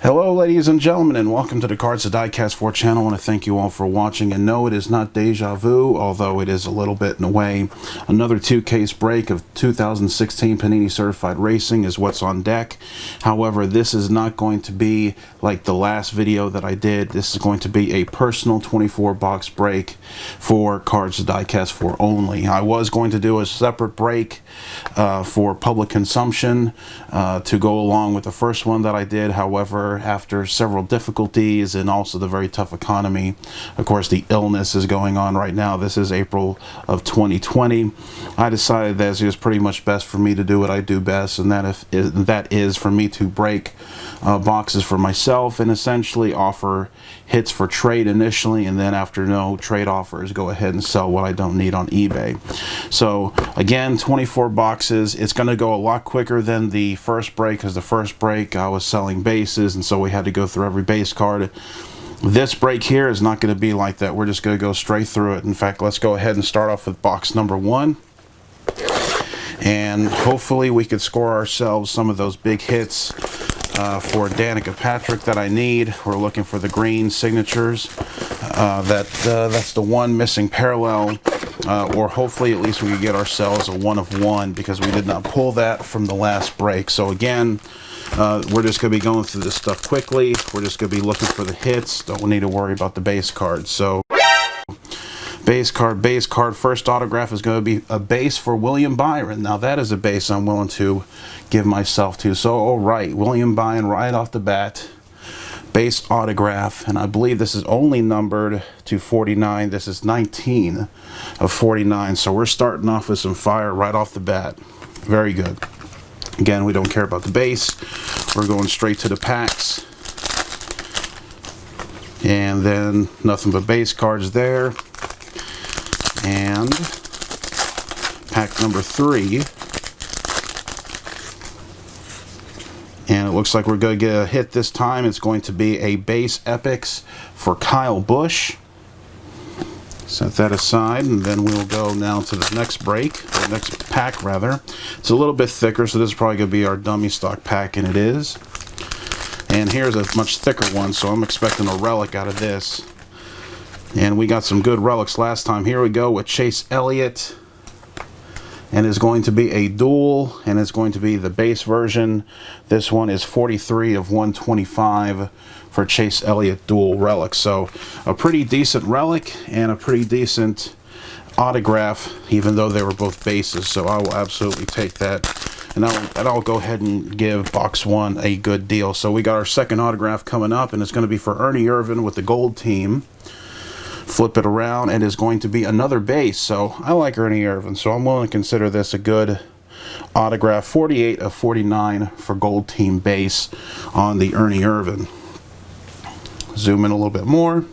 Hello ladies and gentlemen, and welcome to the Cards to Diecast 4 channel. I want to thank you all for watching, and no, it is not deja vu, although it is a little bit in a way. Another two-case break of 2016 Panini Certified Racing is what's on deck. However, this is not going to be like the last video that I did. This is going to be a personal 24-box break for Cards to Diecast 4 only. I was going to do a separate break for public consumption to go along with the first one that I did. However, after several difficulties and also the very tough economy, of course the illness is going on right now. This is April of 2020. I decided that it was pretty much best for me to do what I do best, and that is for me to break boxes for myself and essentially offer hits for trade initially, and then after no trade offers, go ahead and sell what I don't need on eBay. So again, 24 boxes. It's going to go a lot quicker than the first break, because the first break I was selling bases, and so we had to go through every base card. This break here is not going to be like that. We're just going to go straight through it. In fact, let's go ahead and start off with box number 1. And hopefully we could score ourselves some of those big hits for Danica Patrick that I need. We're looking for the green signatures. That's the one missing parallel. Or hopefully at least we could get ourselves a 1 of 1, because we did not pull that from the last break. So again, we're just going to be going through this stuff quickly. We're just going to be looking for the hits. Don't need to worry about the base cards. So base card. First autograph is going to be a base for William Byron. Now that is a base I'm willing to give myself to. So all right, William Byron right off the bat. Base autograph, and I believe this is only numbered to 49. This is 19 of 49. So we're starting off with some fire right off the bat. Very good. Again, we don't care about the base. We're going straight to the packs. And then nothing but base cards there. And pack number 3. And it looks like we're going to get a hit this time. It's going to be a base epics for Kyle Busch. Set that aside, and then we'll go now to the next break, or next pack rather. It's a little bit thicker, so this is probably going to be our dummy stock pack, and it is. And here's a much thicker one, so I'm expecting a relic out of this. And we got some good relics last time. Here we go with Chase Elliott. And it's going to be a dual, and it's going to be the base version. This one is 43 of 125 for Chase Elliott dual relic. So a pretty decent relic and a pretty decent autograph, even though they were both bases. So I will absolutely take that, and I'll go ahead and give box 1 a good deal. So we got our second autograph coming up, and it's going to be for Ernie Irvan with the gold team. Flip it around, and is going to be another base. So I like Ernie Irvan, so I'm willing to consider this a good autograph. 48 of 49 for gold team base on the Ernie Irvan. Zoom in a little bit more,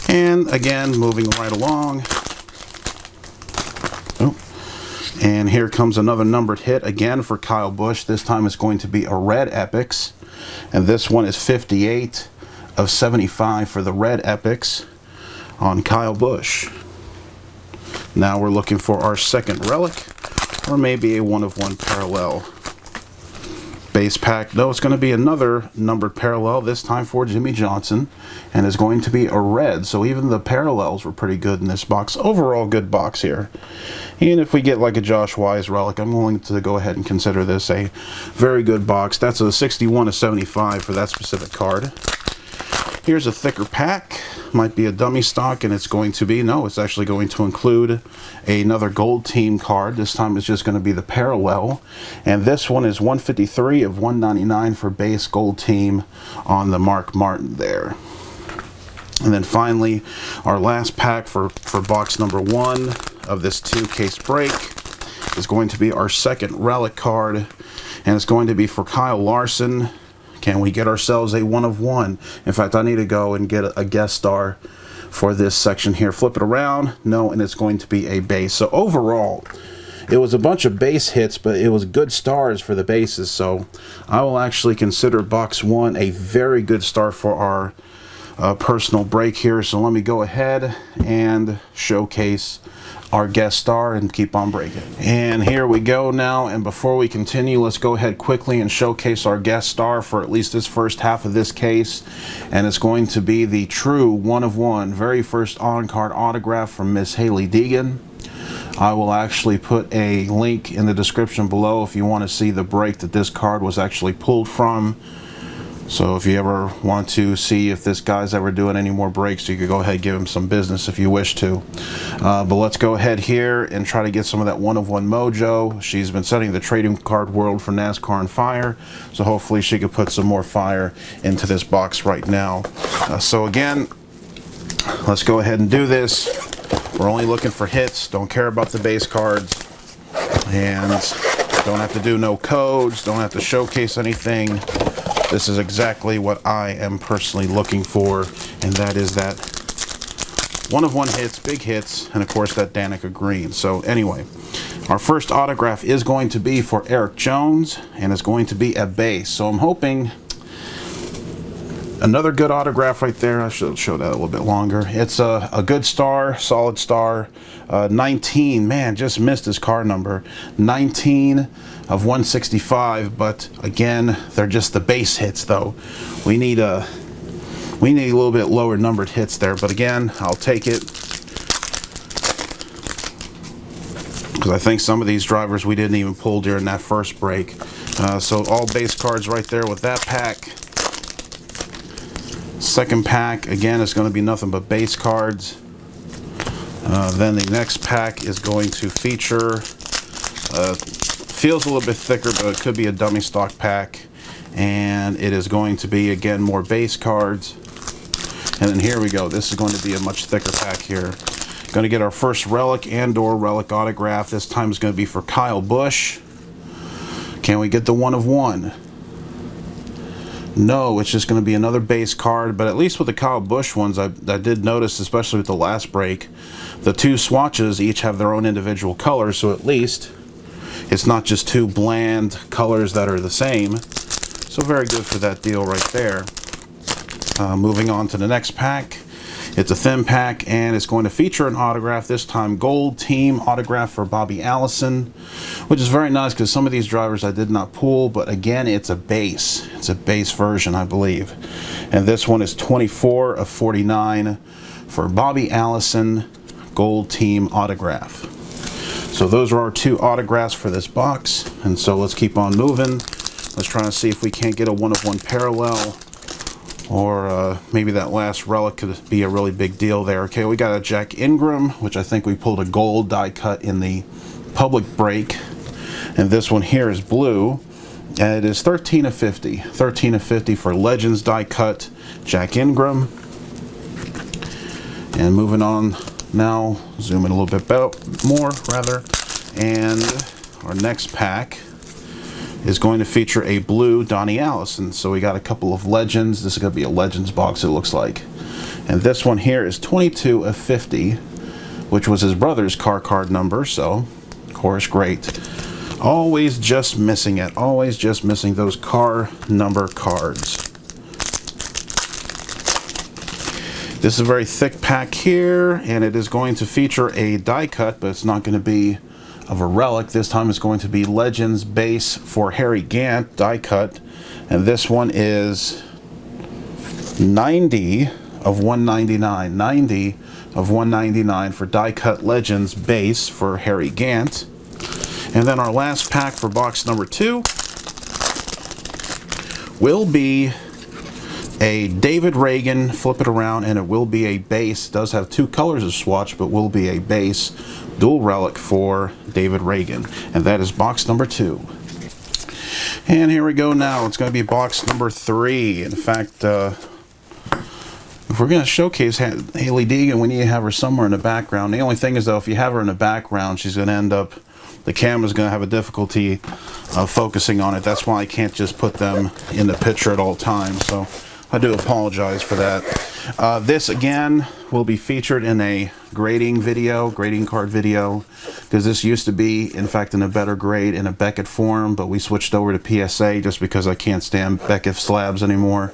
and again moving right along. Oh, and here comes another numbered hit again for Kyle Busch. This time it's going to be a red epics, and this one is 58 of 75 for the red epics on Kyle Busch. Now we're looking for our second relic, or maybe a 1 of 1 parallel. Base pack, no, it's going to be another numbered parallel, this time for Jimmie Johnson, and it's going to be a red. So even the parallels were pretty good in this box. Overall good box here. And if we get like a Josh Wise relic, I'm willing to go ahead and consider this a very good box. That's a 61 of 75 for that specific card. Here's a thicker pack. Might be a dummy stock, and it's going to be, no, it's actually going to include another gold team card. This time it's just going to be the parallel, and this one is 153 of 199 for base gold team on the Mark Martin there. And then finally, our last pack for box number 1 of this 2-case break is going to be our second relic card, and it's going to be for Kyle Larson. Can we get ourselves a 1 of 1? In fact, I need to go and get a guest star for this section here. Flip it around. No, and it's going to be a base. So overall, it was a bunch of base hits, but it was good stars for the bases. So I will actually consider box 1 a very good start for our personal break here, so let me go ahead and showcase our guest star and keep on breaking. And here we go now, and before we continue, let's go ahead quickly and showcase our guest star for at least this first half of this case, and it's going to be the true 1 of 1 very first on-card autograph from Miss Hailie Deegan. I will actually put a link in the description below if you want to see the break that this card was actually pulled from. So if you ever want to see if this guy's ever doing any more breaks, you could go ahead and give him some business if you wish to. But let's go ahead here and try to get some of that 1 of 1 mojo. She's been setting the trading card world for NASCAR on fire, so hopefully she could put some more fire into this box right now. So again, let's go ahead and do this. We're only looking for hits, don't care about the base cards, and don't have to do no codes, don't have to showcase anything. This is exactly what I am personally looking for, and that is that 1 of 1 hits, big hits, and of course that Danica green. So anyway, our first autograph is going to be for Erik Jones, and it's going to be a base. So I'm hoping another good autograph right there. I should show that a little bit longer. It's a good star, solid star. 19, man, just missed his car number. 19 of 165, but again, they're just the base hits though. We need a little bit lower numbered hits there, but again, I'll take it, because I think some of these drivers we didn't even pull during that first break. So all base cards right there with that pack. Second pack, again, is going to be nothing but base cards. Then the next pack is going to feature, feels a little bit thicker, but it could be a dummy stock pack. And it is going to be, again, more base cards. And then here we go. This is going to be a much thicker pack here. Going to get our first Relic and/or Relic autograph. This time is going to be for Kyle Busch. Can we get the 1 of 1? No, it's just going to be another base card, but at least with the Kyle Busch ones, I did notice, especially with the last break, the 2 swatches each have their own individual colors, so at least it's not just 2 bland colors that are the same. So very good for that deal right there. Moving on to the next pack. It's a thin pack, and it's going to feature an autograph, this time gold team autograph for Bobby Allison, which is very nice because some of these drivers I did not pull, but again, it's a base. It's a base version, I believe. And this one is 24 of 49 for Bobby Allison gold team autograph. So those are our 2 autographs for this box, and so let's keep on moving. Let's try to see if we can't get a 1 of 1 parallel. Or maybe that last Relic could be a really big deal there. Okay, we got a Jack Ingram, which I think we pulled a gold die cut in the public break. And this one here is blue. And it is 13 of 50. 13 of 50 for Legends die cut Jack Ingram. And moving on now, zoom in a little bit more, rather. And our next pack is going to feature a blue Donnie Allison. So we got a couple of Legends. This is going to be a Legends box, it looks like. And this one here is 22 of 50, which was his brother's car card number. So, of course, great. Always just missing it. Always just missing those car number cards. This is a very thick pack here, and it is going to feature a die cut, but it's not going to be of a Relic. This time it's going to be Legends base for Harry Gant die cut, and this one is 90 of 199. 90 of 199 for die cut Legends base for Harry Gant. And then our last pack for box number 2 will be a David Reagan, flip it around, and it will be a base. It does have 2 colors of swatch, but will be a base dual Relic for David Reagan. And that is box number 2. And here we go now. It's going to be box number 3. In fact, if we're going to showcase Hailie Deegan, we need to have her somewhere in the background. The only thing is, though, if you have her in the background, she's going to end up, the camera's going to have a difficulty focusing on it. That's why I can't just put them in the picture at all times. So I do apologize for that. This again will be featured in a grading card video, because this used to be, in fact, in a better grade in a Beckett form, but we switched over to PSA just because I can't stand Beckett slabs anymore.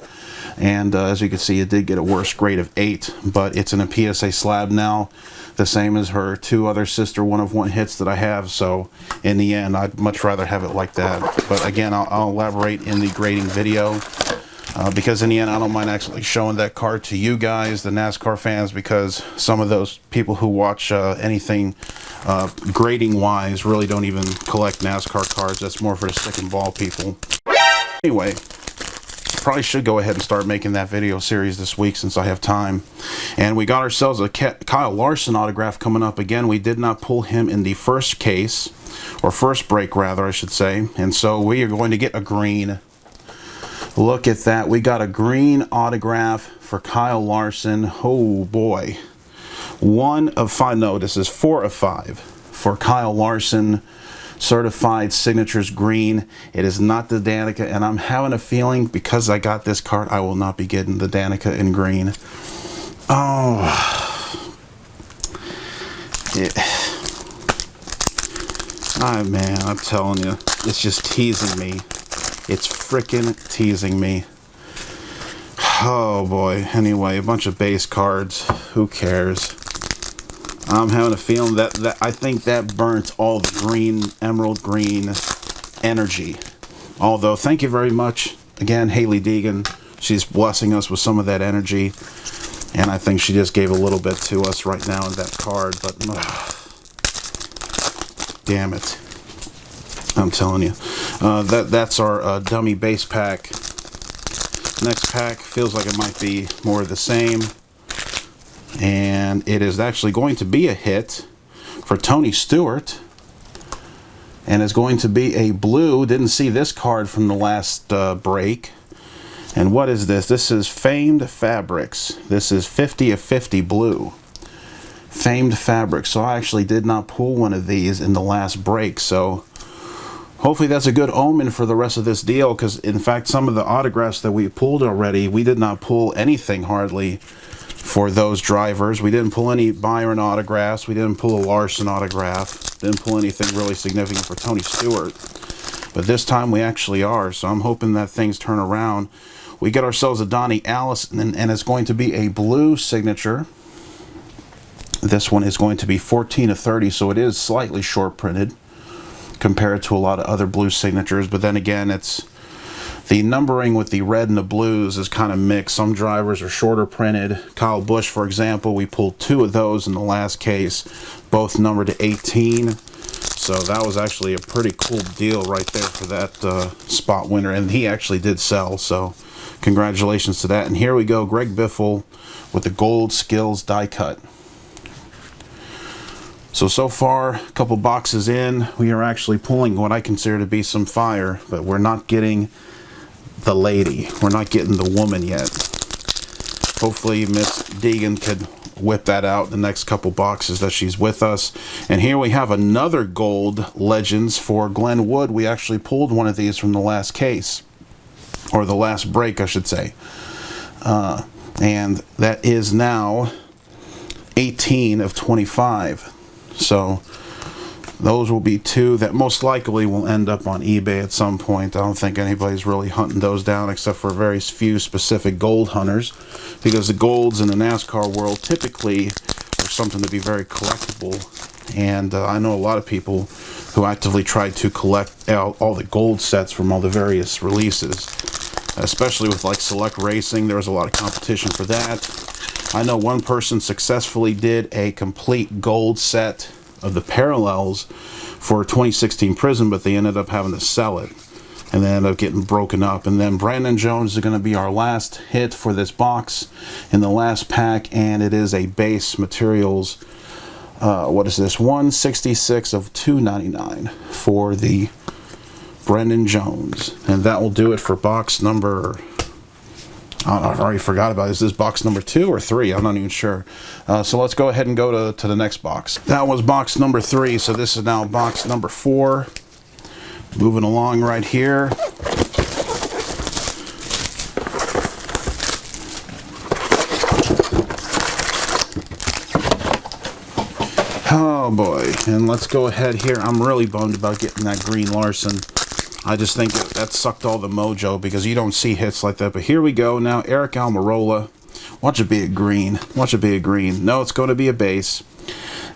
And as you can see, it did get a worse grade of 8, but it's in a PSA slab now, the same as her 2 other sister 1-of-1 hits that I have. So in the end, I'd much rather have it like that. But again, I'll elaborate in the grading video, because in the end, I don't mind actually showing that card to you guys, the NASCAR fans, because some of those people who watch anything grading wise really don't even collect NASCAR cards. That's more for the stick and ball people. Anyway, probably should go ahead and start making that video series this week since I have time. And we got ourselves a Kyle Larson autograph coming up again. We did not pull him in the first case, or first break rather, I should say. And so we are going to get a green. Look at that. We got a green autograph for Kyle Larson. Oh boy. 1 of 5. No, this is 4 of 5 for Kyle Larson. Certified signatures green. It is not the Danica, and I'm having a feeling because I got this card, I will not be getting the Danica in green. Oh, man, I'm telling you, it's just teasing me. It's freaking teasing me. Oh boy. Anyway, a bunch of base cards. Who cares? I'm having a feeling that I think that burnt all the green, emerald green energy. Although, thank you very much again, Hailie Deegan. She's blessing us with some of that energy, and I think she just gave a little bit to us right now in that card. But damn it, I'm telling you, that's our dummy base pack. Next pack feels like it might be more of the same. And it is actually going to be a hit for Tony Stewart, and is going to be a blue. Didn't see this card from the last break. And what is this? This is Famed Fabrics. This is 50 of 50 blue. Famed Fabrics. So I actually did not pull one of these in the last break. So hopefully that's a good omen for the rest of this deal, because in fact some of the autographs that we pulled already, we did not pull anything hardly for those drivers. We didn't pull any Byron autographs. We didn't pull a Larson autograph. Didn't pull anything really significant for Tony Stewart. But this time we actually are. So I'm hoping that things turn around. We get ourselves a Donnie Allison, and it's going to be a blue signature. This one is going to be 14 of 30, so it is slightly short printed compared to a lot of other blue signatures. But then again, it's the numbering with the red and the blues is kind of mixed. Some drivers are shorter printed. Kyle Busch, for example, we pulled 2 of those in the last case, both numbered to 18. So that was actually a pretty cool deal right there for that spot winner. And he actually did sell, so congratulations to that. And here we go, Greg Biffle with the Gold Skills die cut. So far, a couple boxes in, we are actually pulling what I consider to be some fire, but we're not getting the lady. We're not getting the woman yet. Hopefully Miss Deegan could whip that out the next couple boxes that she's with us. And here we have another gold Legends for Glenn Wood. We actually pulled one of these from the last case, or the last break I should say, and that is now 18 of 25. So those will be 2 that most likely will end up on eBay at some point. I don't think anybody's really hunting those down except for very few specific gold hunters, because the golds in the NASCAR world typically are something to be very collectible. And I know a lot of people who actively try to collect all the gold sets from all the various releases, especially with like Select Racing. There was a lot of competition for that. I know one person successfully did a complete gold set of the parallels for 2016 Prizm, but they ended up having to sell it, and they ended up getting broken up. And then Brandon Jones is going to be our last hit for this box in the last pack, and it is a base materials. What is this? 166 of 299 for the Brandon Jones, and that will do it for box number. I already forgot about it. Is this box number 2 or 3? I'm not even sure. So let's go ahead and go to the next box. That was box number 3, so this is now box number 4. Moving along right here. Oh boy, and let's go ahead here. I'm really bummed about getting that green Larson. I just think that sucked all the mojo because you don't see hits like that. But here we go now. Aric Almirola. Watch it be a green. Watch it be a green. No, it's going to be a base.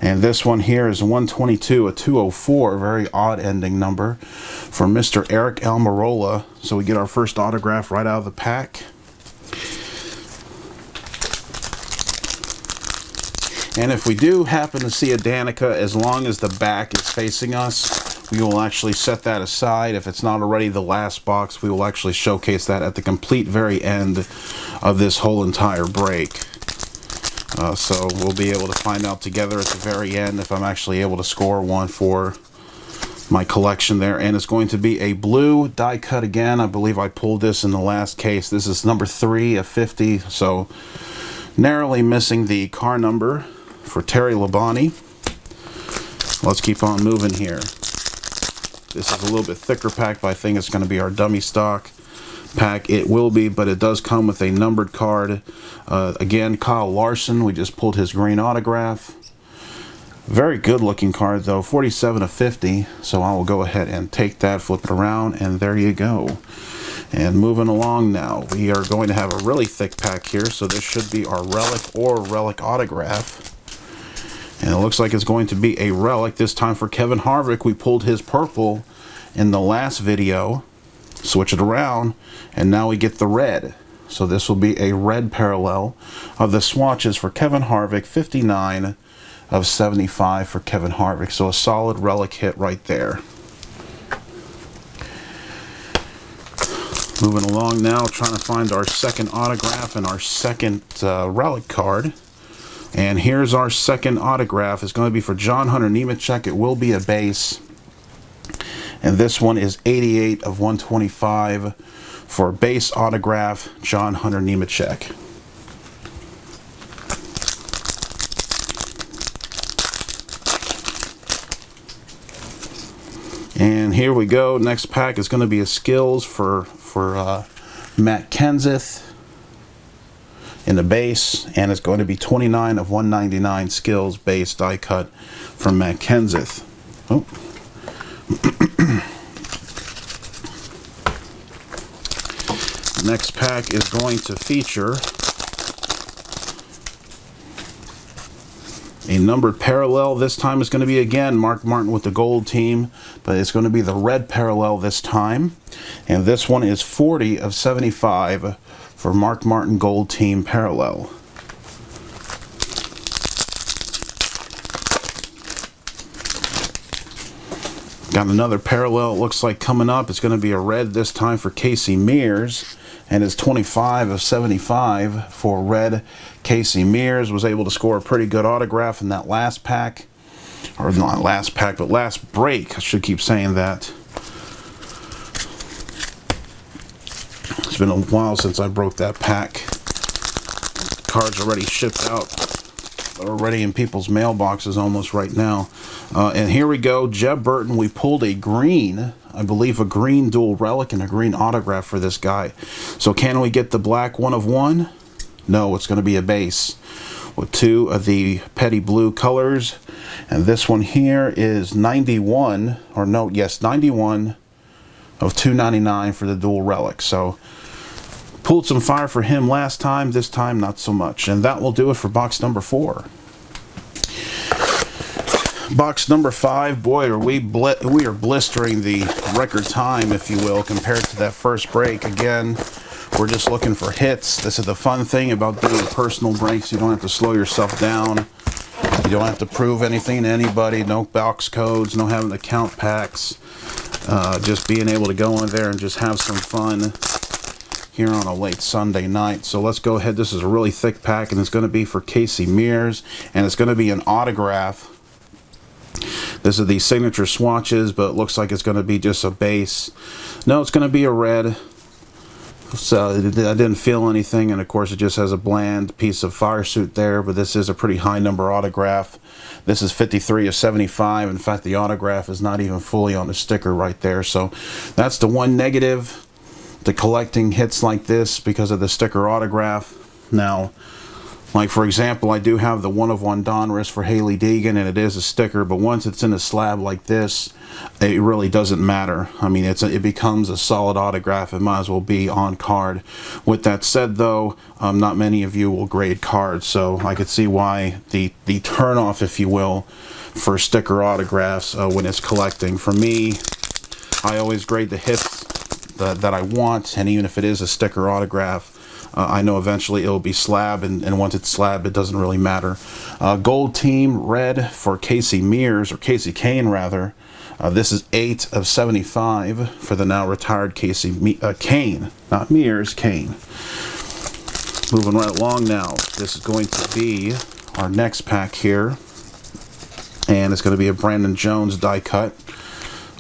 And this one here is 122, a 204. Very odd ending number for Mr. Aric Almirola. So we get our first autograph right out of the pack. And if we do happen to see a Danica, as long as the back is facing us, we will actually set that aside. If it's not already the last box, we will actually showcase that at the complete very end of this whole entire break. So we'll be able to find out together at the very end if I'm actually able to score one for my collection there. And it's going to be a blue die cut again. I believe I pulled this in the last case. This is number 3 of 50. So narrowly missing the car number for Terry Labonte. Let's keep on moving here. This is a little bit thicker pack, but I think it's going to be our dummy stock pack. It will be, but it does come with a numbered card. Again, Kyle Larson. We just pulled his green autograph. Very good looking card though, 47 of 50. So I will go ahead and take that, flip it around, and there you go. And moving along now, we are going to have a really thick pack here. So this should be our Relic or Relic autograph. And it looks like it's going to be a Relic, this time for Kevin Harvick. We pulled his purple in the last video, switch it around, and now we get the red. So this will be a red parallel of the swatches for Kevin Harvick, 59 of 75 for Kevin Harvick. So a solid Relic hit right there. Moving along now, trying to find our second autograph and our second Relic card. And here's our second autograph. It's going to be for John Hunter Nemechek. It will be a base. And this one is 88 of 125 for base autograph, John Hunter Nemechek. And here we go. Next pack is going to be a skills for Matt Kenseth in the base, and it's going to be 29 of 199 skills base die cut from Matt Kenseth. Oh. Next pack is going to feature a numbered parallel. This time it's going to be again Mark Martin with the gold team, but it's going to be the red parallel this time. And this one is 40 of 75 for Mark Martin gold team parallel. Got another parallel, it looks like, coming up. It's going to be a red this time for Casey Mears, and it's 25 of 75 for red. Casey Mears was able to score a pretty good autograph in that last pack, or not last pack, but last break. I should keep saying that. It's been a while since I broke that pack. Cards already shipped out, already in people's mailboxes almost right now. And here we go, Jeb Burton. We pulled a green, I believe a green dual relic and a green autograph for this guy. So can we get the black 1 of 1? No, it's going to be a base with 2 of the petty blue colors. And this one here is 91, or no, yes, 91 of 299 for the dual relic. So pulled some fire for him last time, this time not so much. And that will do it for box number 4. Box number 5, boy, are we are blistering the record time, if you will, compared to that first break. Again, we're just looking for hits. This is the fun thing about doing personal breaks. You don't have to slow yourself down. You don't have to prove anything to anybody. No box codes, no having to count packs. Just being able to go in there and just have some fun here on a late Sunday night. So let's go ahead. This is a really thick pack, and it's going to be for Casey Mears, and it's going to be an autograph. This is the signature swatches, but it looks like it's going to be just a base. No, it's going to be a red. So I didn't feel anything, and of course it just has a bland piece of fire suit there, but this is a pretty high number autograph. This is 53 of 75. In fact, the autograph is not even fully on the sticker right there. So that's the one negative to collecting hits like this, because of the sticker autograph. Now, Like, for example, I do have the 1/1 Donruss for Hailie Deegan, and it is a sticker, but once it's in a slab like this, it really doesn't matter. I mean, it becomes a solid autograph. It might as well be on card. With that said, though, not many of you will grade cards, so I could see why the turnoff, if you will, for sticker autographs when it's collecting. For me, I always grade the hits that I want, and even if it is a sticker autograph, I know eventually it'll be slab, and once it's slab, it doesn't really matter. Gold Team Red for Casey Mears, or Casey Kane rather. This is 8/75 for the now retired Casey Kane, not Mears, Kane. Moving right along now, this is going to be our next pack here, and it's going to be a Brandon Jones die cut,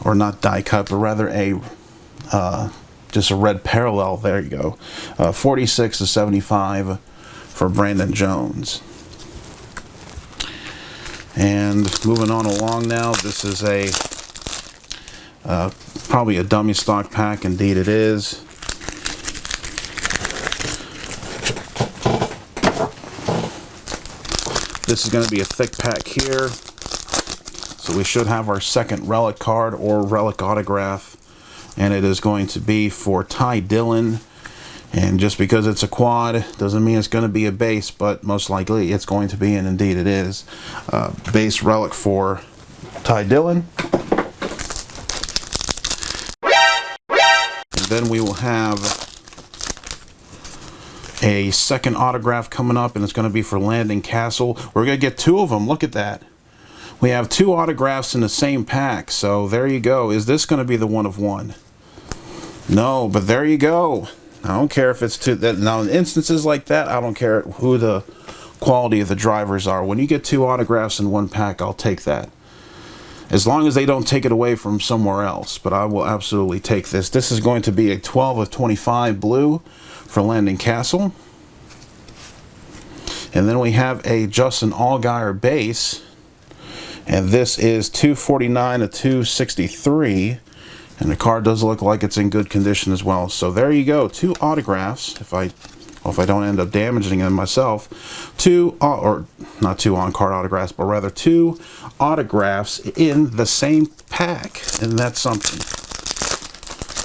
or not die cut, but rather a just a red parallel. There you go. 46/75 for Brandon Jones. And moving on along now, this is a probably a dummy stock pack. Indeed it is. This is going to be a thick pack here. So we should have our second Relic card or Relic autograph. And it is going to be for Ty Dillon. And just because it's a quad doesn't mean it's going to be a base, but most likely it's going to be, and indeed it is. Base Relic for Ty Dillon. And then we will have a second autograph coming up, and it's going to be for Landon Cassill. We're going to get two of them. Look at that. We have two autographs in the same pack, so there you go. Is this going to be the 1/1? No, but there you go. I don't care if it's two. Now, in instances like that, I don't care who the quality of the drivers are. When you get two autographs in one pack, I'll take that. As long as they don't take it away from somewhere else, but I will absolutely take this. This is going to be a 12/25 blue for Landon Cassill. And then we have a Justin Allgaier base. And this is 249/263, and the card does look like it's in good condition as well. So there you go, two autographs. If I don't end up damaging them myself, or not two on-card autographs, but rather two autographs in the same pack, and that's something.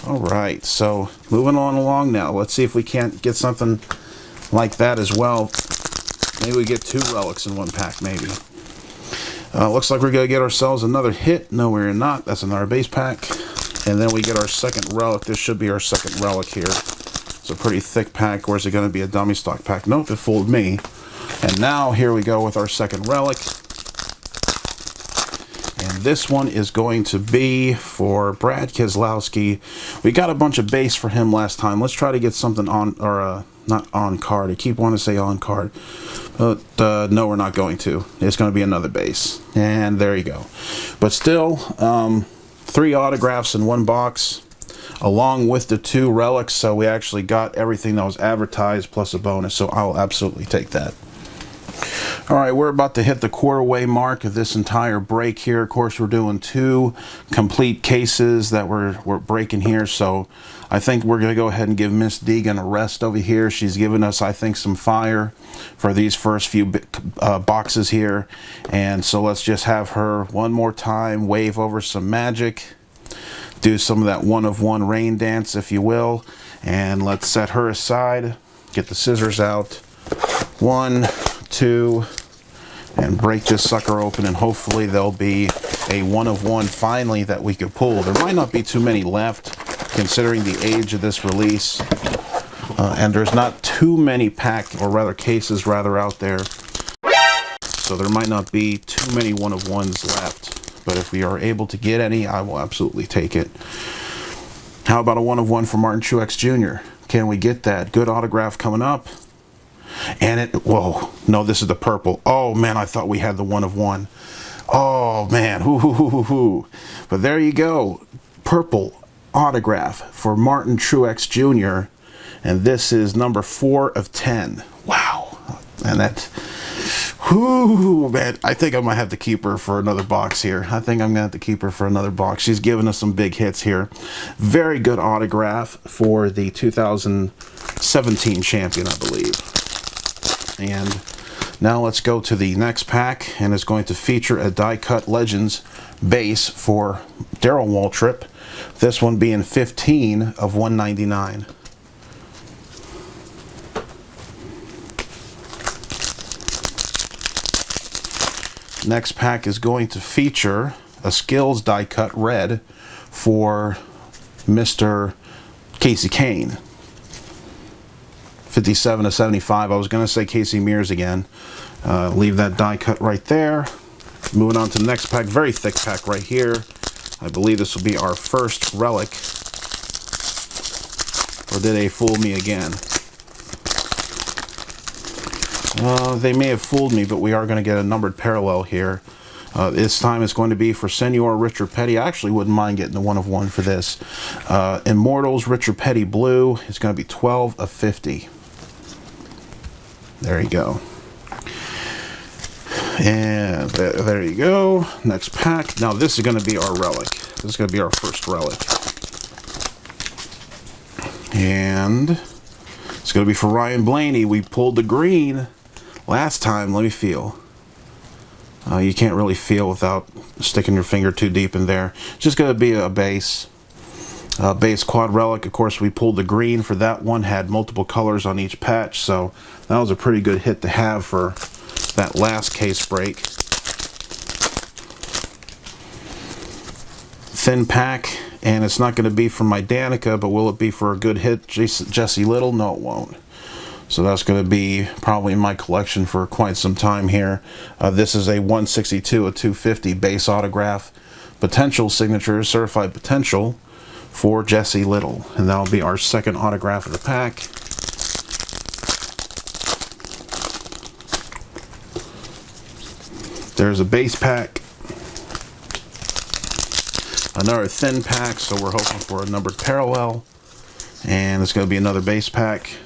All right, so moving on along now. Let's see if we can't get something like that as well. Maybe we get two relics in one pack, maybe. Looks like we're going to get ourselves another hit. No, we're not. That's another base pack. And then we get our second relic. This should be our second relic here. It's a pretty thick pack. Or is it going to be a dummy stock pack? Nope, it fooled me. And now here we go with our second relic. And this one is going to be for Brad Keselowski. We got a bunch of base for him last time. Let's try to get something on, or not on card. I keep wanting to say on card. But no, we're not going to. It's going to be another base. And there you go. But still, 3 autographs in one box, along with the 2 relics. So we actually got everything that was advertised plus a bonus. So I'll absolutely take that. All right, we're about to hit the quarter-way mark of this entire break here. Of course, we're doing 2 complete cases that we're breaking here, so I think we're going to go ahead and give Miss Deegan a rest over here. She's given us, I think, some fire for these first few boxes here, and so let's just have her one more time wave over some magic, do some of that 1/1 rain dance, if you will, and let's set her aside, get the scissors out. 1, 2, and break this sucker open, and hopefully there'll be a 1/1 finally that we could pull. There might not be too many left considering the age of this release, and there's not too many cases out there, so there might not be too many 1/1s left, but if we are able to get any, I will absolutely take it. How about a 1/1 for Martin Truex Jr.? Can we get that? Good autograph coming up. And whoa, no, this is the purple. Oh man, I thought we had the 1/1. Oh man, but there you go, purple autograph for Martin Truex Jr. And this is number 4 of 10. Wow, and that, man, I think I might have to keep her for another box here. I think I'm gonna have to keep her for another box. She's given us some big hits here. Very good autograph for the 2017 champion, I believe. And Now let's go to the next pack, and it's going to feature a die cut Legends base for Darrell Waltrip. This one being 15 of 199. Next pack is going to feature a Skills die cut red for Mr. Kasey Kahne. 57 of 75. I was going to say Casey Mears again. Leave that die cut right there. Moving on to the next pack. Very thick pack right here. I believe this will be our first Relic. Or did they fool me again? They may have fooled me, but we are going to get a numbered parallel here. This time it's going to be for Senior Richard Petty. I actually wouldn't mind getting a 1 of 1 for this. Immortals Richard Petty Blue. It's going to be 12 of 50. There you go. And there you go. Next pack. Now this is going to be our Relic. This is going to be our first Relic. And it's going to be for Ryan Blaney. We pulled the green last time. Let me feel. You can't really feel without sticking your finger too deep in there. It's just going to be a base. Base quad Relic. Of course, we pulled the green for that one. Had multiple colors on each patch. So that was a pretty good hit to have for that last case break. Thin pack. And it's not going to be from my Danica, but will it be for a good hit? Jesse Little? No, it won't. So that's going to be probably in my collection for quite some time here. This is a 162 of 250 base autograph. Potential signatures, certified potential for Jesse Little. And that'll be our second autograph of the pack. There's a base pack. Another thin pack, so we're hoping for a numbered parallel. And it's going to be another base pack.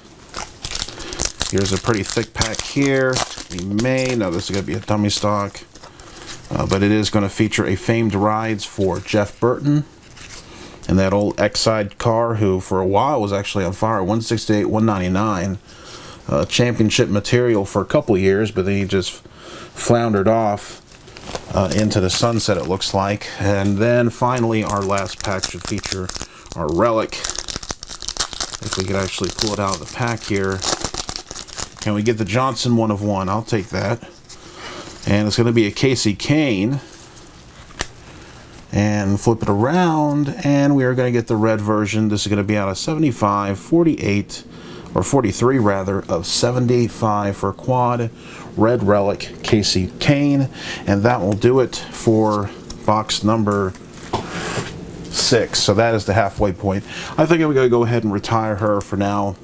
Here's a pretty thick pack here. No, this is going to be a dummy stock. But it is going to feature a famed rides for Jeff Burton. And that old X-Side car, who for a while was actually on fire. 168, 199. Championship material for a couple years, but then he just floundered off into the sunset, it looks like. And then finally, our last pack should feature our Relic. If we could actually pull it out of the pack here. Can we get the Johnson 1 of 1? I'll take that. And it's going to be a Kasey Kahne. And flip it around, and we are going to get the red version. This is going to be out of 75, 48, or 43 rather, of 75 for quad red Relic Kasey Kahne. And that will do it for box number 6. So that is the halfway point. I think I'm going to go ahead and retire her for now.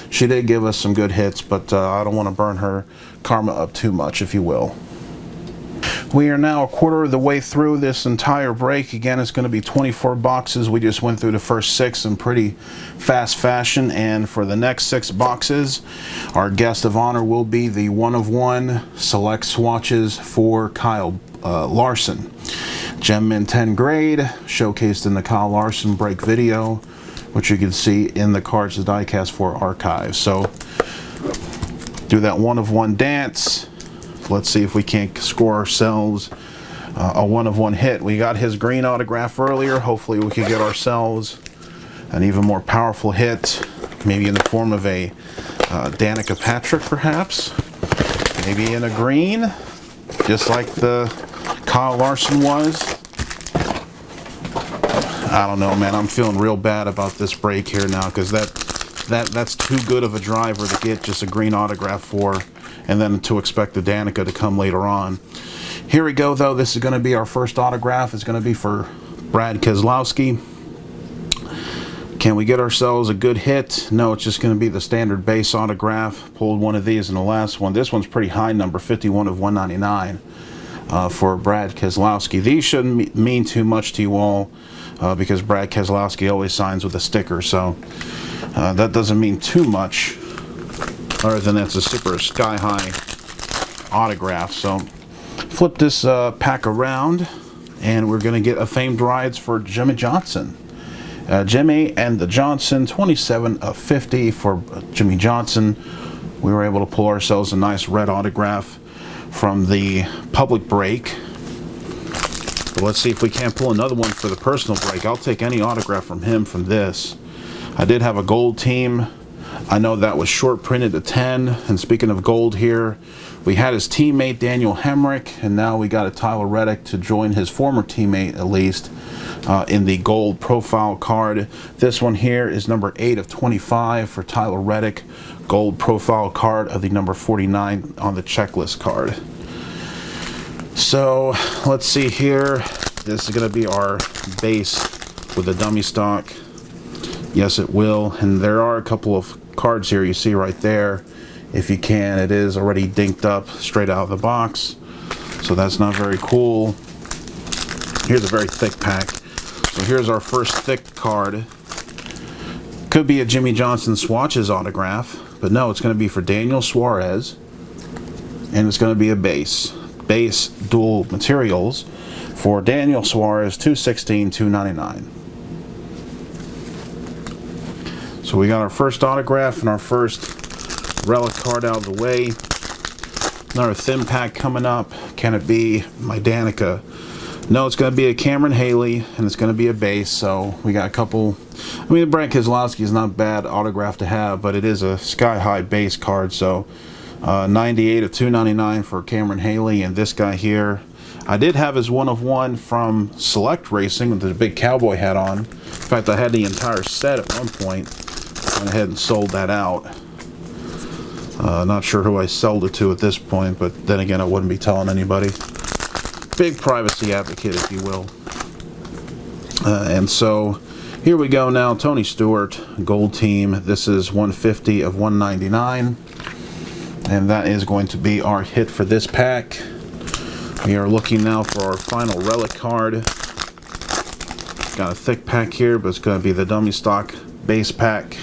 She did give us some good hits, but I don't want to burn her karma up too much, if you will. We are now a quarter of the way through this entire break. Again, it's going to be 24 boxes. We just went through the first 6 in pretty fast fashion. And for the next 6 boxes, our guest of honor will be the 1 of 1 select swatches for Kyle Larson. Gem Mint 10 grade, showcased in the Kyle Larson break video, which you can see in the Cards to Diecast 4 archive. So, do that 1 of 1 dance. Let's see if we can't score ourselves a 1 of 1 hit. We got his green autograph earlier. Hopefully we can get ourselves an even more powerful hit, maybe in the form of a Danica Patrick, perhaps. Maybe in a green, just like the Kyle Larson was. I don't know, man. I'm feeling real bad about this break here now, because that's too good of a driver to get just a green autograph for, and then to expect the Danica to come later on. Here we go, though. This is going to be our first autograph. It's going to be for Brad Keselowski. Can we get ourselves a good hit? No, it's just going to be the standard base autograph. Pulled one of these in the last one. This one's pretty high number, 51 of 199 for Brad Keselowski. These shouldn't mean too much to you all because Brad Keselowski always signs with a sticker, so that doesn't mean too much, other than that's a super sky-high autograph. So flip this pack around, and we're going to get a famed rides for Jimmie Johnson. Jimmie and the Johnson, 27 of 50 for Jimmie Johnson. we were able to pull ourselves a nice red autograph from the public break. But let's see if we can't pull another one for the personal break. I'll take any autograph from him from this. I did have a gold team. I know that was short printed to 10. And speaking of gold here, we had his teammate Daniel Hemrick, and now we got a Tyler Reddick to join his former teammate at least in the gold profile card. This one here is number 8 of 25 for Tyler Reddick, gold profile card of the number 49 on the checklist card. So let's see here. This is going to be our base with the dummy stock. Yes, it will. And there are a couple of cards here you see right there. If you can, it is already dinked up straight out of the box, so that's not very cool. Here's a very thick pack. So here's our first thick card. Could be a Jimmie Johnson swatches autograph, but no, it's going to be for Daniel Suarez, and it's going to be a base dual materials for Daniel Suarez, 216/299. So we got our first autograph and our first relic card out of the way. Another thin pack coming up. Can it be my Danica? No, it's going to be a Cameron Haley, and it's going to be a base. So we got a couple. I mean, Brent Keselowski is not a bad autograph to have, but it is a sky-high base card. So 98/299 for Cameron Haley, and this guy here, I did have his 1/1 from Select Racing with the big cowboy hat on. In fact, I had the entire set at one point. Went ahead and sold that out. Not sure who I sold it to at this point, but then again, I wouldn't be telling anybody. Big privacy advocate, if you will. And so here we go now. Tony Stewart, gold team. This is 150/199. And that is going to be our hit for this pack. We are looking now for our final relic card. Got a thick pack here, but it's going to be the dummy stock base pack.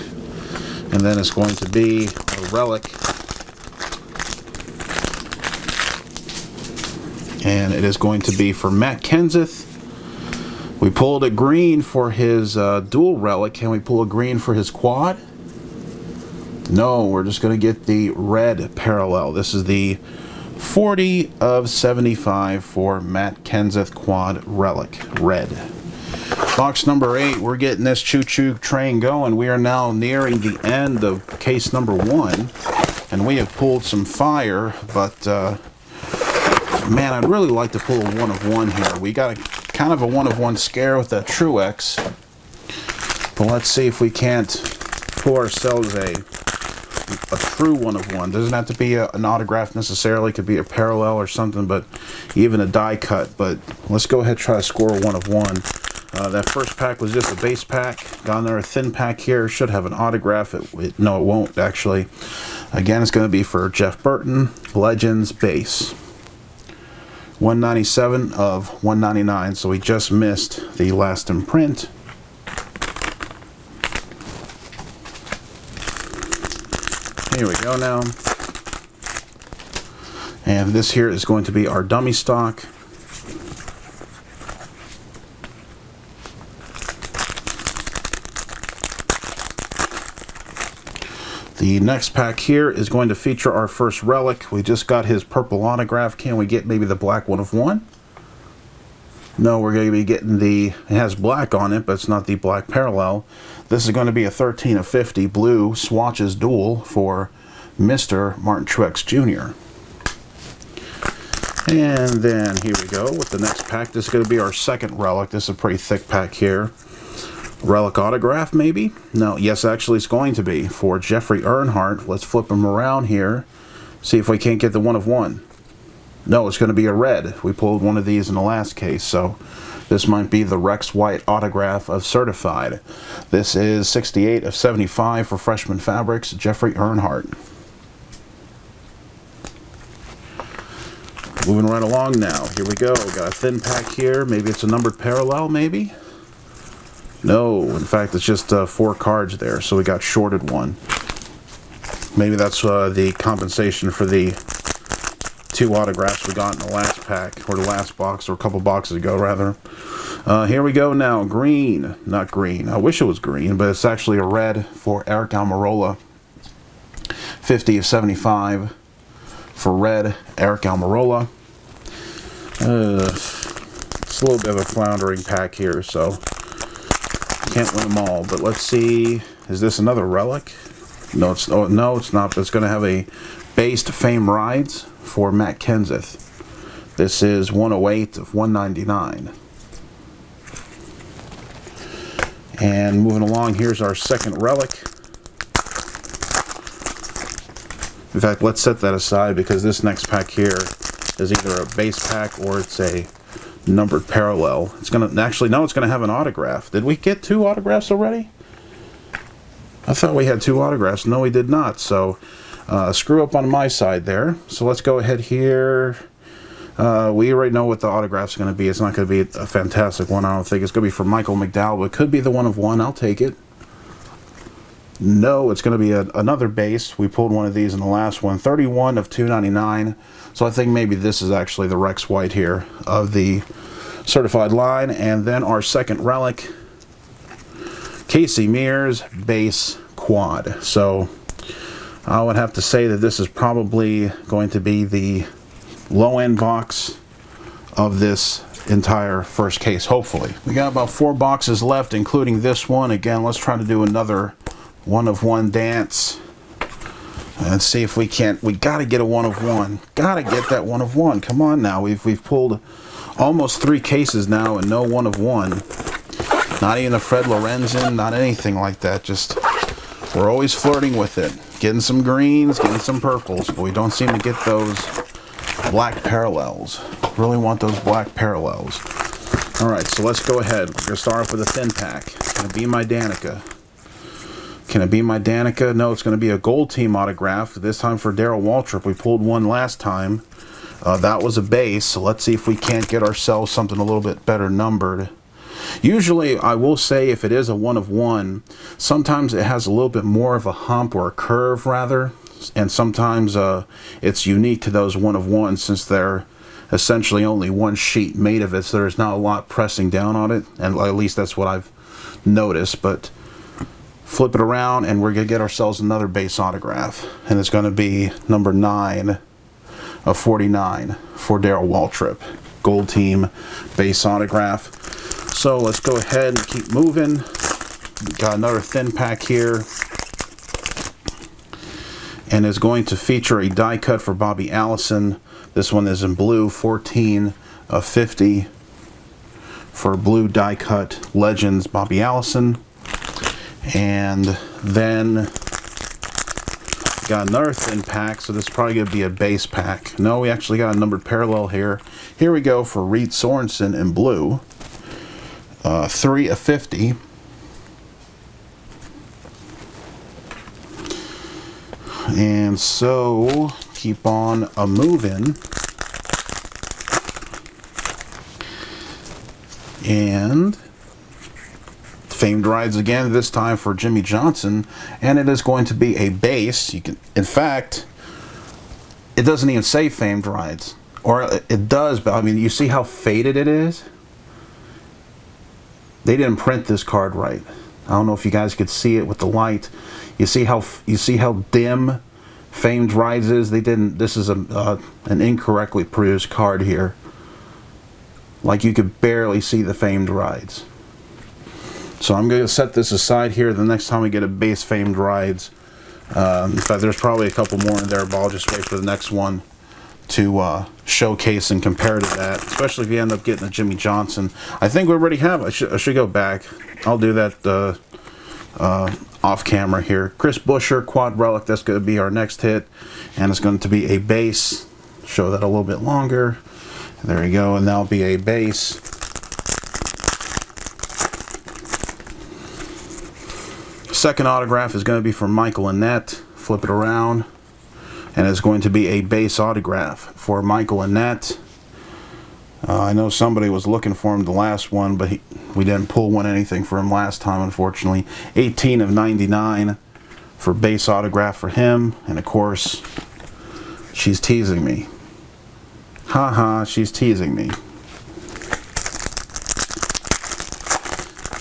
And then it's going to be a relic. And it is going to be for Matt Kenseth. We pulled a green for his dual relic. Can we pull a green for his quad? No, we're just going to get the red parallel. This is the 40/75 for Matt Kenseth quad relic, red. Box number 8, we're getting this choo-choo train going. We are now nearing the end of case number 1, and we have pulled some fire, but man, I'd really like to pull a 1/1 here. We got a kind of a 1/1 scare with that Truex, but let's see if we can't pull ourselves a true 1/1. Doesn't have to be an autograph necessarily. Could be a parallel or something, but even a die cut. But let's go ahead and try to score a 1/1. That first pack was just a base pack. Down there, a thin pack here. Should have an autograph. No, it won't actually. Again, it's going to be for Jeff Burton, Legends base. 197/199. So we just missed the last imprint. Here we go now. And this here is going to be our dummy stock. The next pack here is going to feature our first relic. We just got his purple autograph. Can we get maybe the black 1/1? No, we're going to be getting it has black on it, but it's not the black parallel. This is going to be a 13/50 blue swatches dual for Mr. Martin Truex Jr. And then here we go with the next pack. This is going to be our second relic. This is a pretty thick pack here. Relic autograph, maybe? No, yes, actually it's going to be for Jeffrey Earnhardt. Let's flip him around here. See if we can't get the 1/1. No, it's going to be a red. We pulled one of these in the last case, so this might be the Rex White autograph of Certified. This is 68/75 for Freshman Fabrics, Jeffrey Earnhardt. Moving right along now. Here we go. Got a thin pack here. Maybe it's a numbered parallel, maybe? No, in fact, it's just 4 cards there, so we got shorted one. Maybe that's the compensation for the 2 autographs we got in the last pack, or the last box, or a couple boxes ago, rather. Here we go now. Green. Not green. I wish it was green, but it's actually a red for Eric Almirola. 50 of 75 for red, Eric Almirola. It's a little bit of a floundering pack here, so can't win them all. But let's see, is this another relic? No, it's not. But it's going to have a based Fame Rides for Matt Kenseth. This is 108 of 199. And moving along, here's our second relic. In fact, let's set that aside because this next pack here is either a base pack or it's a numbered parallel. It's going to actually, no, it's going to have an autograph. Did we get 2 autographs already? I thought we had 2 autographs. No, we did not. So screw up on my side there. So let's go ahead here. We already know what the autograph's going to be. It's not going to be a fantastic one, I don't think. It's going to be for Michael McDowell, but it could be the 1 of 1. I'll take it. No, it's going to be another base. We pulled one of these in the last one. 31 of 299. So I think maybe this is actually the Rex White here of the certified line. And then our second relic, Casey Mears base quad. So I would have to say that this is probably going to be the low-end box of this entire first case, hopefully. We got about 4 boxes left, including this one. Again, let's try to do another 1 of 1 dance and see if we can't. We got to get a 1 of 1. Got to get that 1 of 1. Come on now. We've pulled almost 3 cases now and no 1 of 1. Not even a Fred Lorenzen, not anything like that. Just, we're always flirting with it. Getting some greens, getting some purples, but we don't seem to get those black parallels. Really want those black parallels. Alright, so let's go ahead. We're going to start off with a thin pack. Can it be my Danica? Can it be my Danica? No, it's going to be a gold team autograph. This time for Darrell Waltrip. We pulled one last time. That was a base, so let's see if we can't get ourselves something a little bit better numbered. Usually, I will say, if it is a 1 of 1, sometimes it has a little bit more of a hump or a curve, rather. And sometimes it's unique to those 1 of 1 since they're essentially only one sheet made of it, so there's not a lot pressing down on it, and at least that's what I've noticed. But flip it around and we're going to get ourselves another base autograph, and it's going to be number 9 of 49 for Darrell Waltrip, gold team base autograph. So let's go ahead and keep moving. We got another thin pack here, and is going to feature a die cut for Bobby Allison. This one is in blue, 14 of 50 for blue die cut Legends Bobby Allison. And then got another thin pack, so this is probably going to be a base pack. No, we actually got a numbered parallel here. Here we go for Reed Sorensen in blue, 3 of 50. And so, keep on a-moving. And famed rides again, this time for Jimmie Johnson. And it is going to be a base. You can, in fact, it doesn't even say famed rides. Or it does, but I mean, you see how faded it is? They didn't print this card right. I don't know if you guys could see it with the light. You see how dim famed rides is. They didn't. This is an incorrectly produced card here. Like you could barely see the famed rides. So I'm going to set this aside here. The next time we get a base famed rides, in fact, there's probably a couple more in there, but I'll just wait for the next one to showcase and compare to that, especially if you end up getting a Jimmie Johnson. I think we already have. I should go back. I'll do that off camera here. Chris Buescher quad relic. That's going to be our next hit, and it's going to be a base. Show that a little bit longer. There you go, and that'll be a base. Second autograph is going to be from Michael Annett. Flip it around, and it's going to be a base autograph for Michael Annett. I know somebody was looking for him the last one, but we didn't pull anything for him last time, unfortunately. 18 of 99 for base autograph for him. And of course, she's teasing me. Haha, she's teasing me.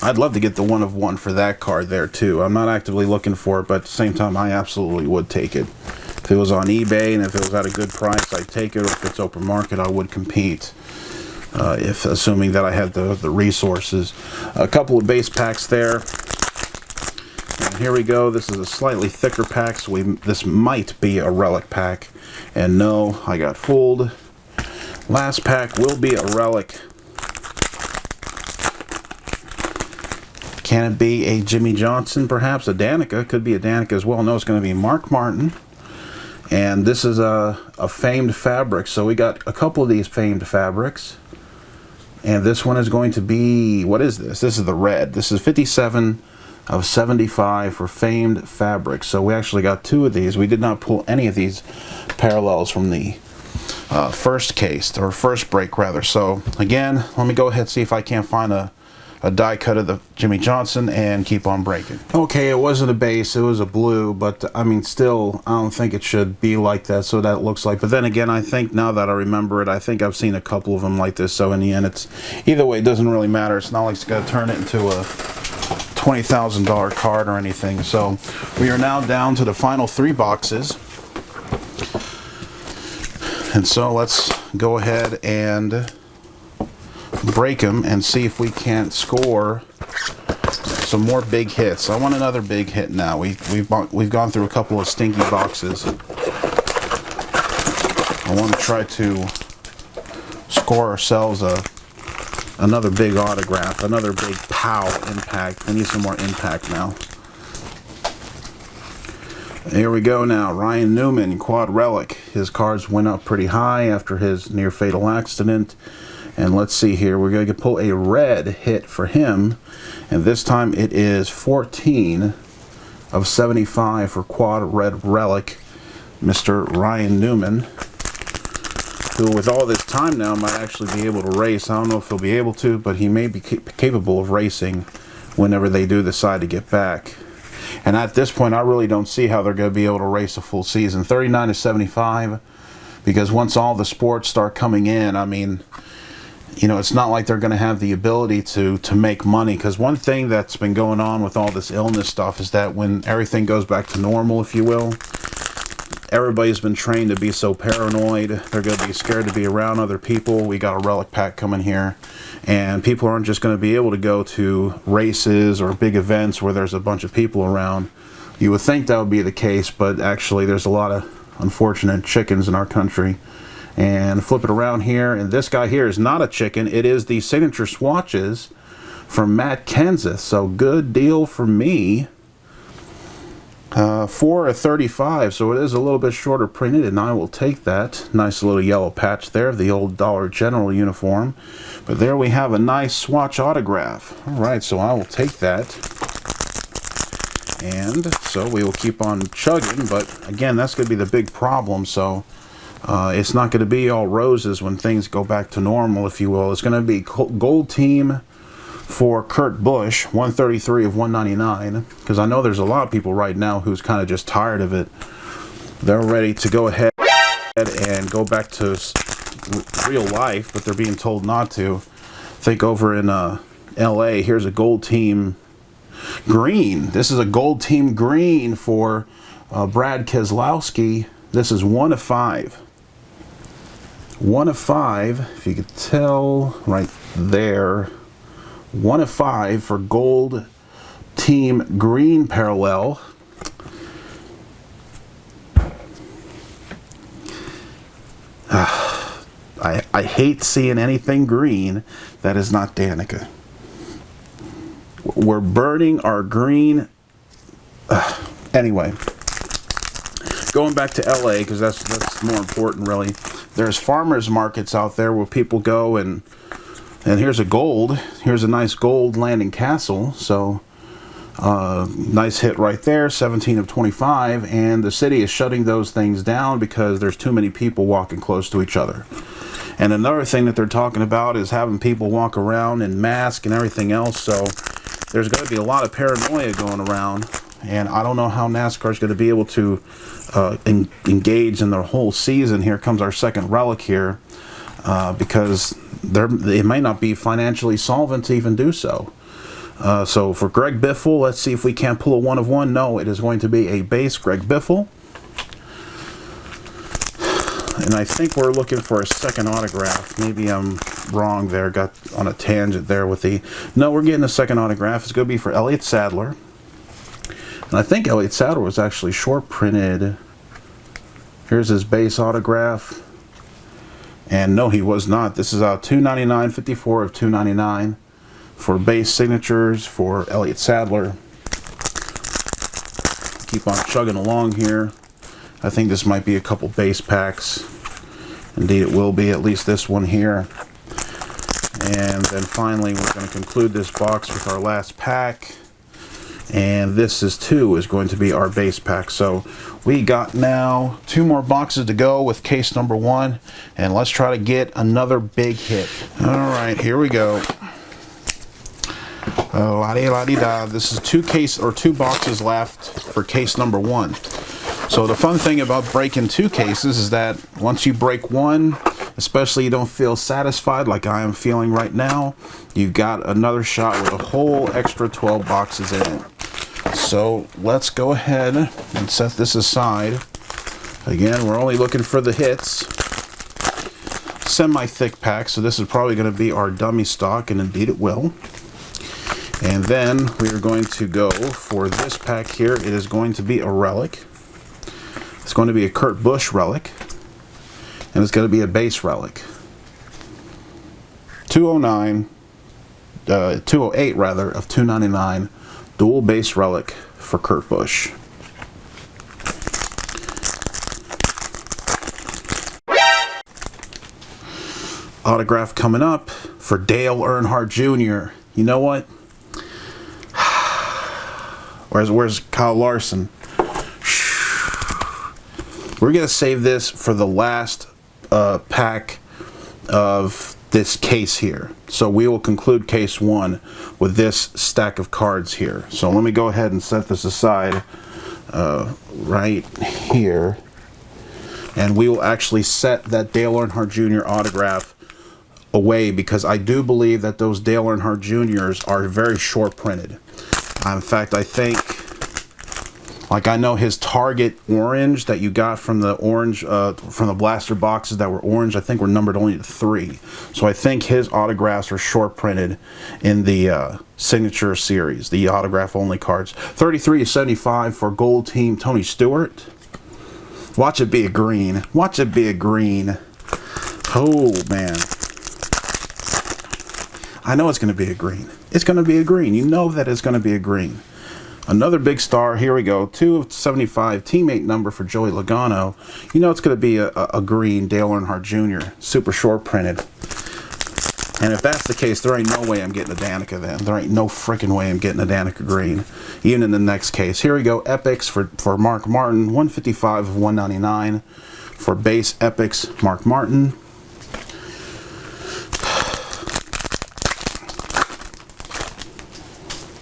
I'd love to get the 1 of 1 for that card there too. I'm not actively looking for it, but at the same time, I absolutely would take it. If it was on eBay and if it was at a good price, I'd take it. Or if it's open market, I would compete. If assuming that I had the resources. A couple of base packs there. And here we go. This is a slightly thicker pack, so this might be a relic pack. And no, I got fooled. Last pack will be a relic. Can it be a Jimmie Johnson, perhaps? A Danica. Could be a Danica as well. No, it's going to be Mark Martin. And this is a famed fabric. So we got a couple of these famed fabrics. And this one is going to be, what is this? This is the red. This is 57 of 75 for famed fabric. So we actually got 2 of these. We did not pull any of these parallels from the first case, or first break rather. So again, let me go ahead and see if I can't find a die cut of the Jimmie Johnson and keep on breaking. Okay, it wasn't a base, it was a blue, but I mean, still, I don't think it should be like that, so that looks like. But then again, I think now that I remember it, I think I've seen a couple of them like this, so in the end, it's either way, it doesn't really matter. It's not like it's got to turn it into a $20,000 card or anything. So we are now down to the final 3 boxes. And so let's go ahead and break them and see if we can't score some more big hits. I want another big hit now. We've gone through a couple of stinky boxes. I want to try to score ourselves another big autograph, another big pow impact. I need some more impact now. Here we go now. Ryan Newman, quad relic. His cards went up pretty high after his near fatal accident. And let's see here, we're going to pull a red hit for him, and this time it is 14 of 75 for quad red relic, Mr. Ryan Newman, who with all this time now might actually be able to race. I don't know if he'll be able to, but he may be capable of racing whenever they do decide to get back. And at this point, I really don't see how they're going to be able to race a full season. 39 of 75, because once all the sports start coming in, I mean, you know, it's not like they're going to have the ability to make money. Because one thing that's been going on with all this illness stuff is that when everything goes back to normal, if you will, everybody's been trained to be so paranoid. They're going to be scared to be around other people. We got a relic pack coming here, and people aren't just going to be able to go to races or big events where there's a bunch of people around. You would think that would be the case, but actually there's a lot of unfortunate chickens in our country. And flip it around here, and this guy here is not a chicken. It is the signature swatches from Matt Kenseth. So good deal for me. 4 of 35, so it is a little bit shorter printed, and I will take that. Nice little yellow patch there of the old Dollar General uniform. But there we have a nice swatch autograph. All right, so I will take that. And so we will keep on chugging, but again, that's going to be the big problem. So it's not going to be all roses when things go back to normal, if you will. It's going to be gold team for Kurt Busch, 133 of 199, because I know there's a lot of people right now who's kind of just tired of it. They're ready to go ahead and go back to real life, but they're being told not to. I think over in LA, here's a gold team green. This is a gold team green for Brad Keselowski. This is 1 of 5. 1 of 5, if you could tell right there. 1 of 5 for gold team green parallel. I hate seeing anything green that is not Danica. We're burning our green. Anyway, going back to LA, because that's more important, really. There's farmers markets out there where people go, and here's a gold. Here's a nice gold Landing Castle. So nice hit right there, 17 of 25, and the city is shutting those things down because there's too many people walking close to each other. And another thing that they're talking about is having people walk around in masks and everything else. So there's going to be a lot of paranoia going around, and I don't know how NASCAR is going to be able to engage in their whole season. Here comes our second relic here, because it may not be financially solvent to even do so. So for Greg Biffle, let's see if we can't pull a 1 of 1. No, it is going to be a base Greg Biffle. And I think we're looking for a second autograph. Maybe I'm wrong there, got on a tangent there with the... No, we're getting a second autograph. It's going to be for Elliott Sadler. And I think Elliott Sadler was actually short printed. Here's his base autograph. And no, he was not. This is out 299, 54 of 299 for base signatures for Elliott Sadler. Keep on chugging along here. I think this might be a couple base packs. Indeed it will be, at least this one here. And then finally we're going to conclude this box with our last pack. And this is going to be our base pack. So we got now 2 more boxes to go with case number 1. And let's try to get another big hit. Alright, here we go. La-di-la-di-da. This is 2 boxes left for case number 1. So the fun thing about breaking 2 cases is that once you break 1, especially you don't feel satisfied like I am feeling right now, you've got another shot with a whole extra 12 boxes in it. So let's go ahead and set this aside. Again, we're only looking for the hits. Semi-thick pack, so this is probably going to be our dummy stock, and indeed it will. And then we are going to go for this pack here. It is going to be a relic. It's going to be a Kurt Busch relic. And it's going to be a base relic. 208 rather, of 299. Dual base relic for Kurt Busch. Autograph coming up for Dale Earnhardt Jr. You know what? Where's Kyle Larson? We're going to save this for the last pack of this case here. So we will conclude case 1 with this stack of cards here. So let me go ahead and set this aside right here. And we will actually set that Dale Earnhardt Jr. autograph away, because I do believe that those Dale Earnhardt Jr.'s are very short printed. In fact, I think, like, I know his Target orange that you got from the orange, from the blaster boxes that were orange, I think were numbered only to 3. So I think his autographs are short printed in the signature series, the autograph only cards. 33 to 75 for Gold Team Tony Stewart. Watch it be a green. Watch it be a green. Oh, man. I know it's going to be a green. It's going to be a green. You know that it's going to be a green. Another big star. Here we go. 2 of 75 teammate number for Joey Logano. You know it's going to be a green Dale Earnhardt Jr. Super short printed. And if that's the case, there ain't no way I'm getting a Danica then. There ain't no freaking way I'm getting a Danica green. Even in the next case. Here we go. Epics for Mark Martin. 155 of 199 for base Epics Mark Martin.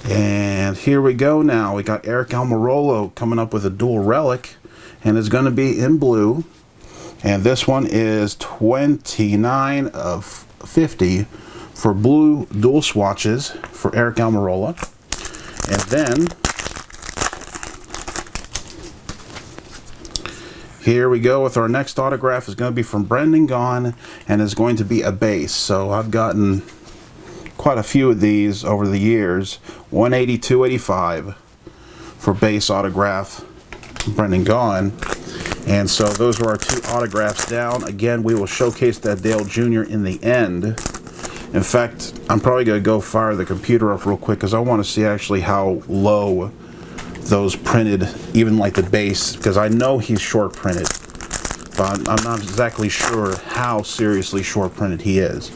And here we go now. We got Eric Almirola coming up with a dual relic, and it's going to be in blue. And this one is 29 of 50 for blue dual swatches for Eric Almirola. And then here we go with our next autograph. Is going to be from Brendan Gaughan, and is going to be a base. So I've gotten quite a few of these over the years. 180, 285 for base autograph, Brendan Gaughan. And so those are our 2 autographs down. Again, we will showcase that Dale Jr. in the end. In fact, I'm probably going to go fire the computer up real quick, because I want to see actually how low those printed, even like the base, because I know he's short printed, but I'm not exactly sure how seriously short printed he is.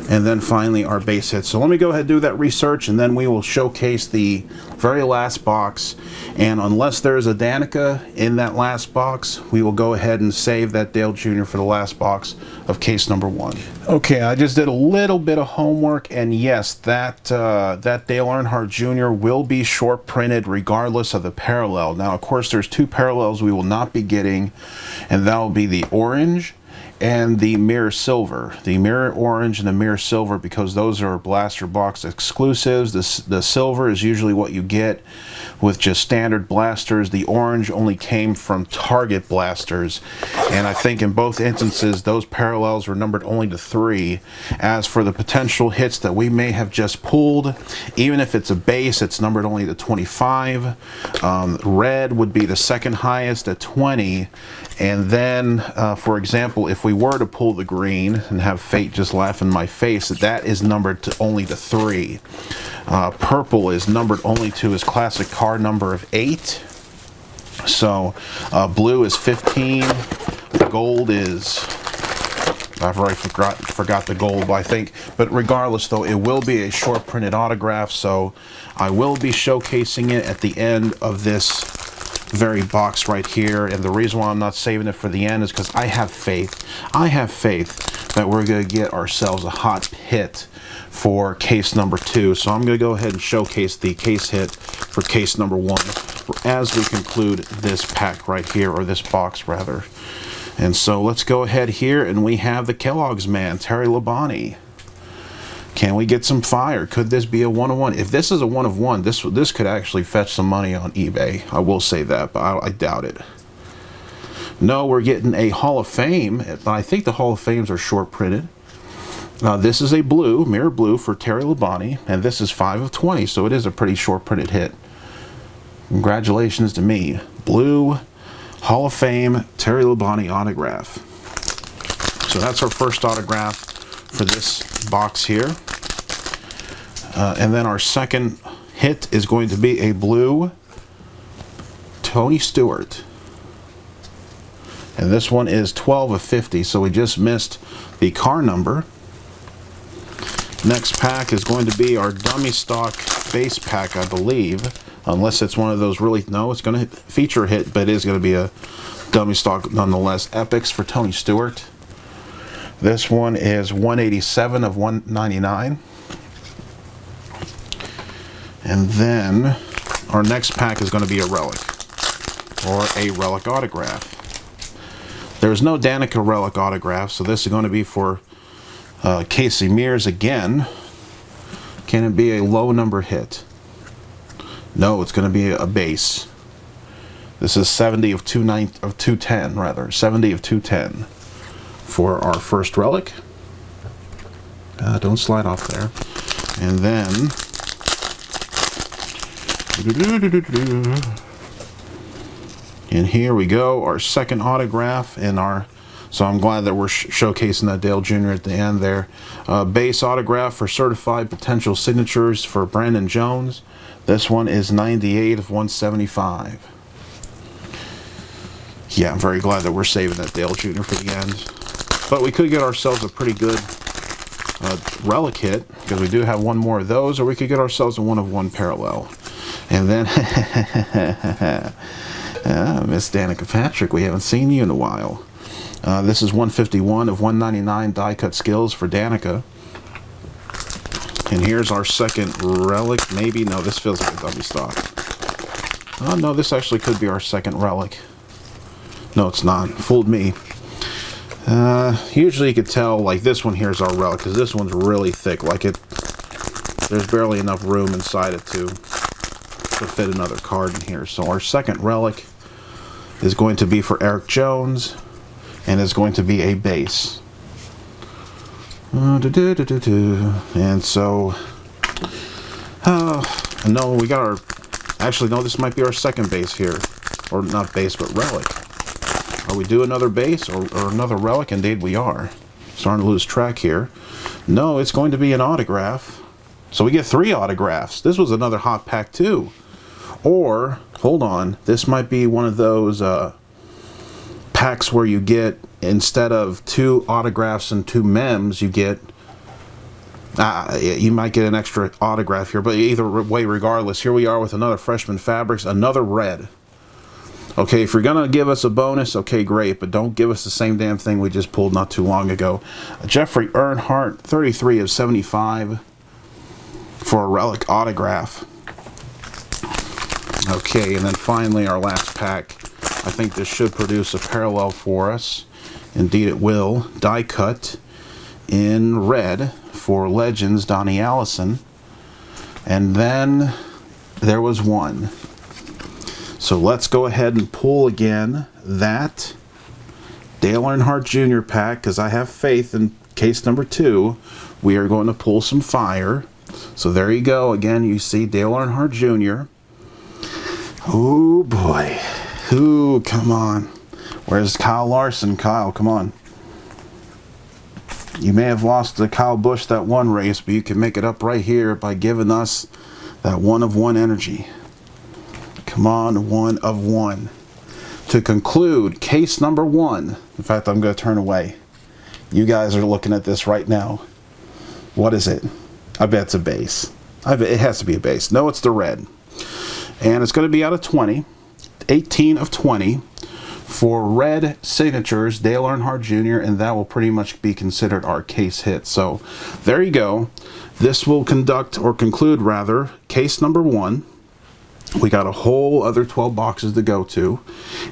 And then finally our base hits. So let me go ahead and do that research, and then we will showcase the very last box. And unless there's a Danica in that last box, we will go ahead and save that Dale Jr. for the last box of case number 1. Okay, I just did a little bit of homework, and yes, that Dale Earnhardt Jr. will be short printed regardless of the parallel. Now, of course, there's 2 parallels we will not be getting, and that will be the orange and the mirror silver. The mirror orange and the mirror silver, because those are blaster box exclusives. The silver is usually what you get with just standard blasters. The orange only came from Target blasters, and I think in both instances those parallels were numbered only to 3. As for the potential hits that we may have just pulled, even if it's a base, it's numbered only to 25. Red would be the second highest at 20, and then for example, if we were to pull the green and have fate just laugh in my face, that is numbered to only to 3. Purple is numbered only to his classic car number of 8. So blue is 15. Gold is, I've already forgot the gold, I think. But regardless, though, it will be a short printed autograph, so I will be showcasing it at the end of this very box right here. And the reason why I'm not saving it for the end is because I have faith. I have faith that we're going to get ourselves a hot hit for case number 2. So I'm going to go ahead and showcase the case hit for case number 1 as we conclude this pack right here, or this box rather. And so let's go ahead here, and we have the Kellogg's man, Terry Labonte. Can we get some fire? Could this be a 1-of-1? If this is a 1-of-1, this could actually fetch some money on eBay. I will say that, but I doubt it. No, we're getting a Hall of Fame, but I think the Hall of Fames are short printed. This is a blue, mirror blue for Terry Labonte, and this is 5 of 20, so it is a pretty short printed hit. Congratulations to me. Blue, Hall of Fame, Terry Labonte autograph. So that's our first autograph for this box here. And then our second hit is going to be a blue Tony Stewart. And this one is 12 of 50, so we just missed the car number. Next pack is going to be our dummy stock base pack, I believe. Unless it's one of those really, no, it's going to feature a hit, but it is going to be a dummy stock nonetheless. Epics for Tony Stewart. This one is 187 of 199. And then our next pack is going to be a Relic, or a Relic autograph. There's no Danica Relic autograph, so this is going to be for Casey Mears again. Can it be a low number hit? No, it's going to be a base. This is 70 of 210, rather. 70 of 210 for our first Relic. Don't slide off there. And then and here we go, our second autograph in our, so I'm glad that we're showcasing that Dale Jr. at the end there. Base autograph for certified potential signatures for Brandon Jones. This one is 98 of 175. Yeah, I'm very glad that we're saving that Dale Jr. for the end. But we could get ourselves a pretty good Relic hit, because we do have one more of those, or we could get ourselves a 1-of-1 parallel. And then Miss Danica Patrick, we haven't seen you in a while. This is 151 of 199 die cut skills for Danica. And here's our second Relic, maybe. No, this feels like a dummy stock. Oh no, this actually could be our second Relic. No, it's not. Fooled me. Usually you could tell, like, this one here is our Relic, because this one's really thick. Like, there's barely enough room inside it to fit another card in here. So our second Relic is going to be for Eric Jones, and is going to be a base. And so, no, we got our, actually, no, this might be our second base here. Or not base, but Relic. Are we doing another base or another Relic? Indeed we are. Starting to lose track here. No, it's going to be an autograph. So we get 3 autographs. This was another hot pack too. Or, hold on, this might be one of those packs where you get, instead of 2 autographs and 2 mems, you get, you might get an extra autograph here. But either way, regardless, here we are with another Freshman Fabrics, another red. Okay, if you're going to give us a bonus, okay, great, but don't give us the same damn thing we just pulled not too long ago. Jeffrey Earnhardt, 33 of 75 for a Relic autograph. Okay, and then finally our last pack. I think this should produce a parallel for us. Indeed it will. Die cut in red for Legends, Donnie Allison. And then there was one. So let's go ahead and pull again that Dale Earnhardt Jr. pack, because I have faith in case number 2. We are going to pull some fire. So there you go. Again, you see Dale Earnhardt Jr. Oh boy. Ooh, come on. Where's Kyle Larson? Kyle, come on. You may have lost to Kyle Busch that one race, but you can make it up right here by giving us that 1 of 1 energy. Come on, 1 of 1. To conclude, case number 1. In fact, I'm going to turn away. You guys are looking at this right now. What is it? I bet it's a base. It has to be a base. No, it's the red. And it's going to be out of 20. 18 of 20 for red signatures, Dale Earnhardt Jr., and that will pretty much be considered our case hit. So there you go. This will conclude rather, case number 1. We got a whole other 12 boxes to go to,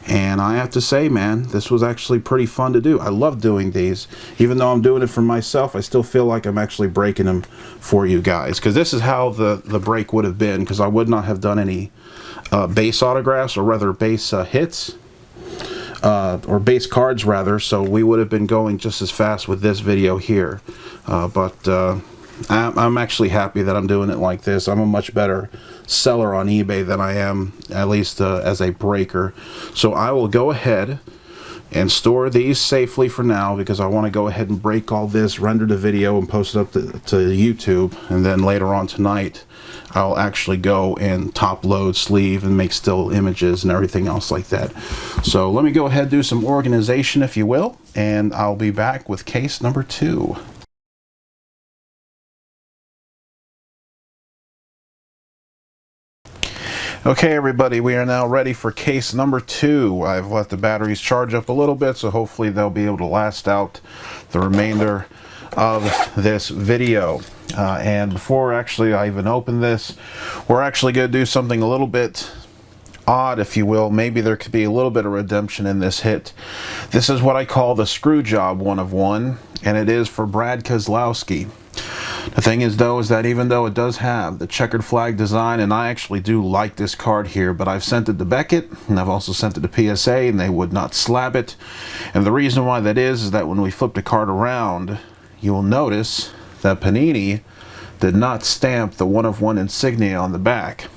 and I have to say, man, this was actually pretty fun to do. I love doing these. Even though I'm doing it for myself, I still feel like I'm actually breaking them for you guys, because this is how the break would have been, because I would not have done any base autographs, or rather base hits, or base cards rather, so we would have been going just as fast with this video here. But I'm actually happy that I'm doing it like this. I'm a much better seller on eBay than I am, at least as a breaker. So I will go ahead and store these safely for now, because I want to go ahead and break all this, render the video, and post it up to YouTube. And then later on tonight, I'll actually go and top load, sleeve, and make still images and everything else like that. So let me go ahead and do some organization, if you will, and I'll be back with case number 2. Okay, everybody, we are now ready for case number 2. I've let the batteries charge up a little bit, so hopefully they'll be able to last out the remainder of this video. And before actually I even open this, we're actually going to do something a little bit odd, if you will. Maybe there could be a little bit of redemption in this hit. This is what I call the screw job 1 of 1, and it is for Brad Keselowski. The thing is, though, is that even though it does have the checkered flag design, and I actually do like this card here, but I've sent it to Beckett, and I've also sent it to PSA, and they would not slab it. And the reason why that is that when we flip the card around, you will notice that Panini did not stamp the 1 of 1 insignia on the back.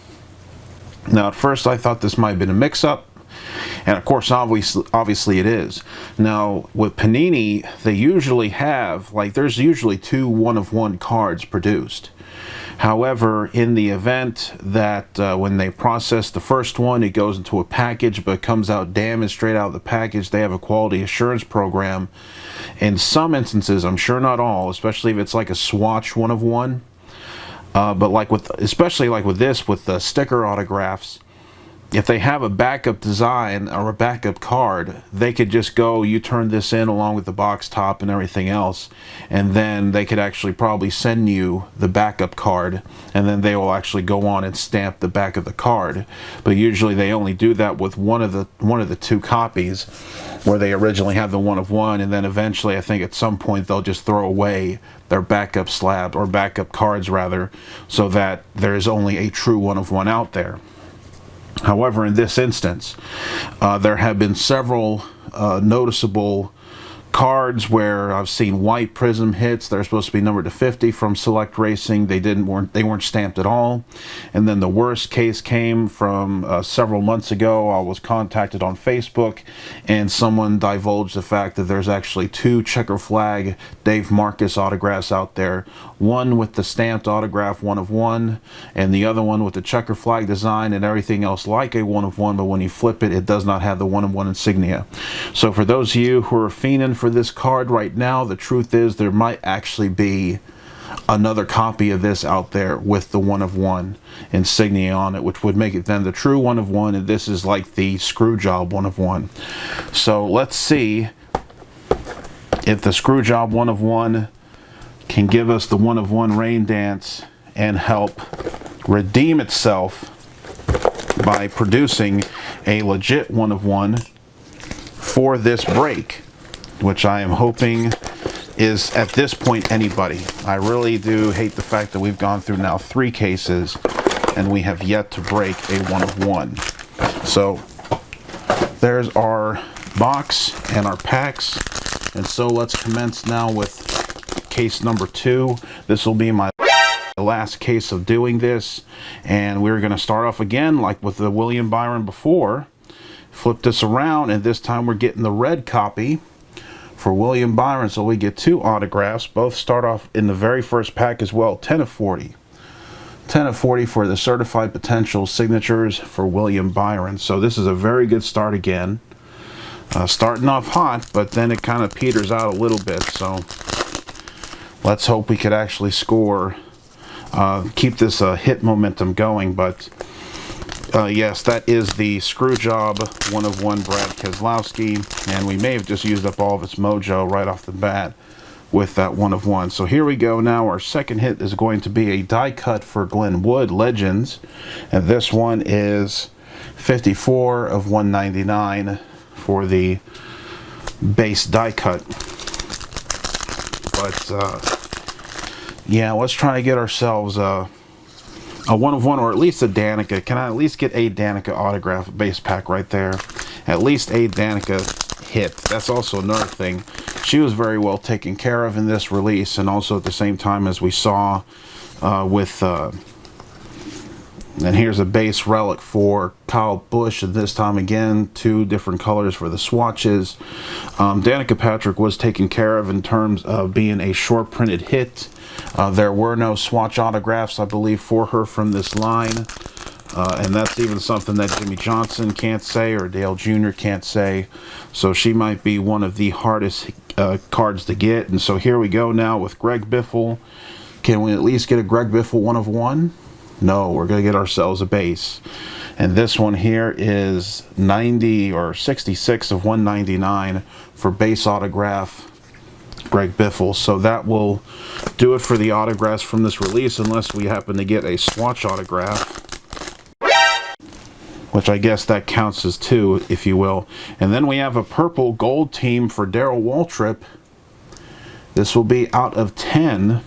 Now, at first, I thought this might have been a mix-up. And of course, obviously it is. Now, with Panini, they usually have, like, there's usually 2 1 of 1 cards produced. However, in the event that when they process the first one, it goes into a package, but comes out damaged straight out of the package, they have a quality assurance program. In some instances, I'm sure not all, especially if it's like a swatch 1 of 1. But like especially like with this, with the sticker autographs, if they have a backup design or a backup card, they could just go, you turn this in along with the box top and everything else, and then they could actually probably send you the backup card, and then they will actually go on and stamp the back of the card. But usually they only do that with one of the 2 copies, where they originally have the 1 of 1, and then eventually, I think at some point, they'll just throw away their backup slab, or backup cards rather, so that there is only a true 1 of 1 out there. However, in this instance, there have been several noticeable cards where I've seen white Prizm hits. They're supposed to be numbered to 50 from Select Racing. They weren't stamped at all. And then the worst case came from several months ago. I was contacted on Facebook, and someone divulged the fact that there's actually 2 checker flag Dave Marcus autographs out there. One with the stamped autograph 1 of 1, and the other one with the checker flag design and everything else like a 1 of 1, but when you flip it, it does not have the 1 of 1 insignia. So for those of you who are fiending for this card right now, the truth is there might actually be another copy of this out there with the 1 of 1 insignia on it, which would make it then the true 1 of 1, and this is like the screw job 1 of 1. So let's see if the screw job 1 of 1 can give us the 1 of 1 rain dance and help redeem itself by producing a legit 1 of 1 for this break, which I am hoping is at this point anybody. I really do hate the fact that we've gone through now 3 cases and we have yet to break a 1 of 1. So there's our box and our packs. And so let's commence now with case number 2. This will be my last case of doing this. And we're going to start off again like with the William Byron before. Flip this around, and this time we're getting the red copy for William Byron. So we get 2 autographs. Both start off in the very first pack as well. 10 of 40. 10 of 40 for the certified potential signatures for William Byron. So this is a very good start again. Starting off hot, but then it kind of peters out a little bit. So let's hope we could actually score, keep this hit momentum going. But yes, that is the screw job 1 of 1 Brad Keselowski, and we may have just used up all of its mojo right off the bat with that 1 of 1. So here we go now. Our second hit is going to be a die cut for Glenn Wood Legends, and this one is 54 of 199 for the base die cut. But yeah, let's try to get ourselves a 1 of 1, or at least a Danica. Can I at least get a Danica autograph base pack right there? At least a Danica hit. That's also another thing. She was very well taken care of in this release, and also at the same time as we saw with and here's a base relic for Kyle Busch, and this time again 2 different colors for the swatches. Danica Patrick was taken care of in terms of being a short printed hit. There were no swatch autographs, I believe, for her from this line. And that's even something that Jimmie Johnson can't say, or Dale Jr. can't say. So she might be one of the hardest cards to get. And so here we go now with Greg Biffle. Can we at least get a Greg Biffle 1 of 1? No, we're going to get ourselves a base. And this one here is 90 or 66 of 199 for base autograph Greg Biffle. So that will do it for the autographs from this release, unless we happen to get a swatch autograph, which I guess that counts as 2, if you will. And then we have a purple gold team for Darrell Waltrip. This will be out of 10.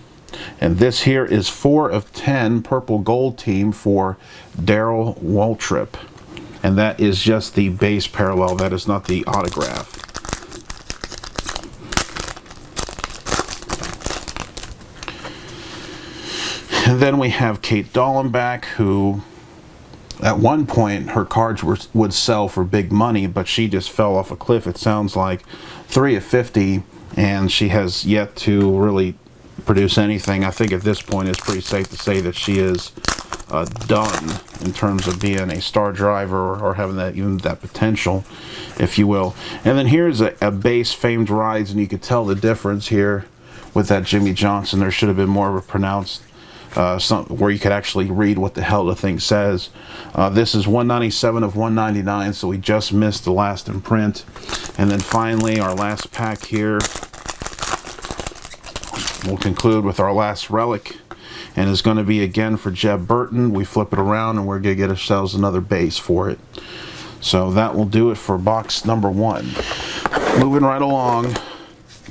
And this here is 4 of 10 purple gold team for Darrell Waltrip. And that is just the base parallel. That is not the autograph. And then we have Kate Dallenbach, who at one point her cards would sell for big money, but she just fell off a cliff, it sounds like. 3 of 50, and she has yet to really produce anything. I think at this point it's pretty safe to say that she is done in terms of being a star driver, or having that, even that potential, if you will. And then here's a base famed rides, and you could tell the difference here with that Jimmie Johnson. There should have been more of a pronounced where you could actually read what the hell the thing says. This is 197 of 199, so we just missed the last imprint. And then finally, our last pack here, we'll conclude with our last relic, and is going to be again for Jeb Burton. We flip it around, and we're going to get ourselves another base for it. So that will do it for box number 1. Moving right along,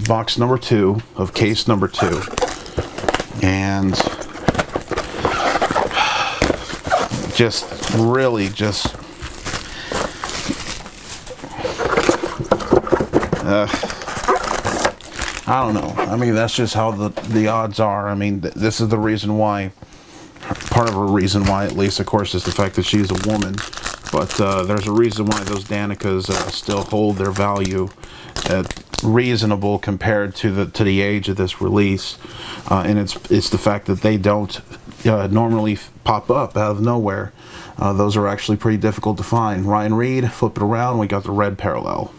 box number 2 of case number 2. And just really just I don't know. I mean, that's just how the odds are. I mean, this is the reason why, part of a reason why, at least, of course, is the fact that she's a woman. But there's a reason why those Danicas still hold their value at reasonable compared to the age of this release. And it's the fact that they don't normally pop up out of nowhere. Those are actually pretty difficult to find. Ryan Reed, flip it around, we got the red parallel.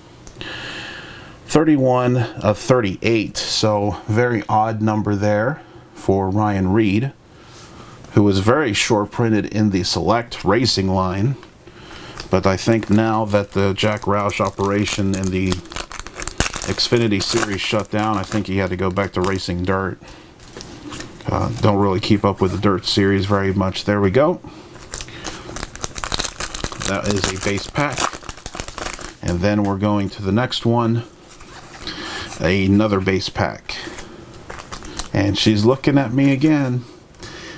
31 of 38, so very odd number there for Ryan Reed, who was very short printed in the Select Racing line. But I think now that the Jack Roush operation in the Xfinity Series shut down, I think he had to go back to racing dirt. Don't really keep up with the dirt series very much. There we go. That is a base pack. And then we're going to the next one. Another base pack. And she's looking at me again.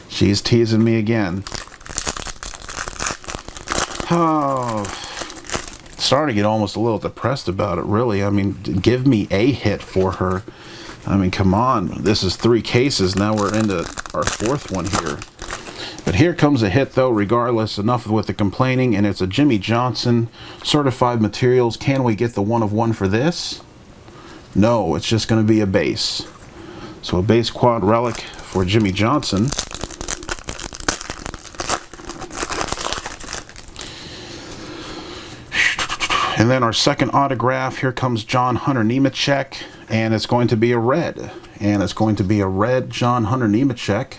She's teasing me again. Oh, starting to get almost a little depressed about it, really. I mean, give me a hit for her. I mean, come on. This is 3 cases. Now we're into our 4th one here. But here comes a hit, though, regardless. Enough with the complaining, and it's a Jimmie Johnson Certified Materials. Can we get the 1 of 1 for this? No, it's just going to be a base. So a base quad relic for Jimmie Johnson. And then our second autograph, here comes John Hunter Nemechek, and it's going to be a red. And it's going to be a red John Hunter Nemechek,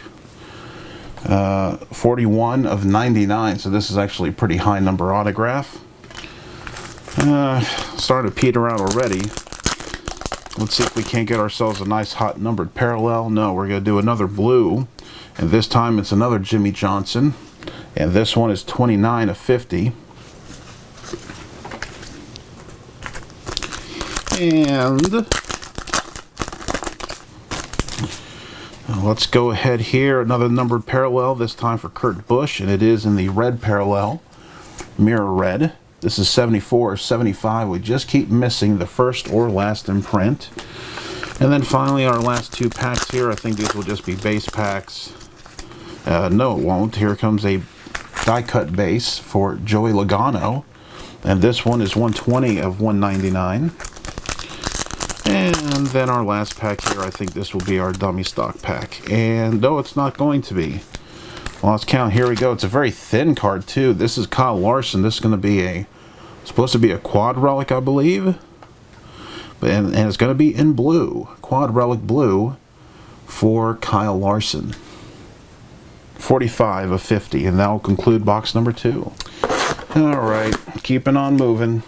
41 of 99. So this is actually a pretty high number autograph. Starting to peter out already. Let's see if we can't get ourselves a nice hot numbered parallel. No, we're going to do another blue. And this time it's another Jimmie Johnson. And this one is 29 of 50. And let's go ahead here. Another numbered parallel, this time for Kurt Busch, and it is in the red parallel, mirror red. This is 74 or 75. We just keep missing the first or last imprint. And then finally our last 2 packs here. I think these will just be base packs. No, it won't. Here comes a die cut base for Joey Logano. And this one is 120 of 199. And then our last pack here, I think this will be our dummy stock pack. And no, it's not going to be. Well, let's count. Here we go. It's a very thin card, too. This is Kyle Larson. This is going to be supposed to be a quad relic, I believe. And it's going to be in blue. Quad relic blue for Kyle Larson. 45 of 50. And that will conclude box number 2. All right. Keeping on moving.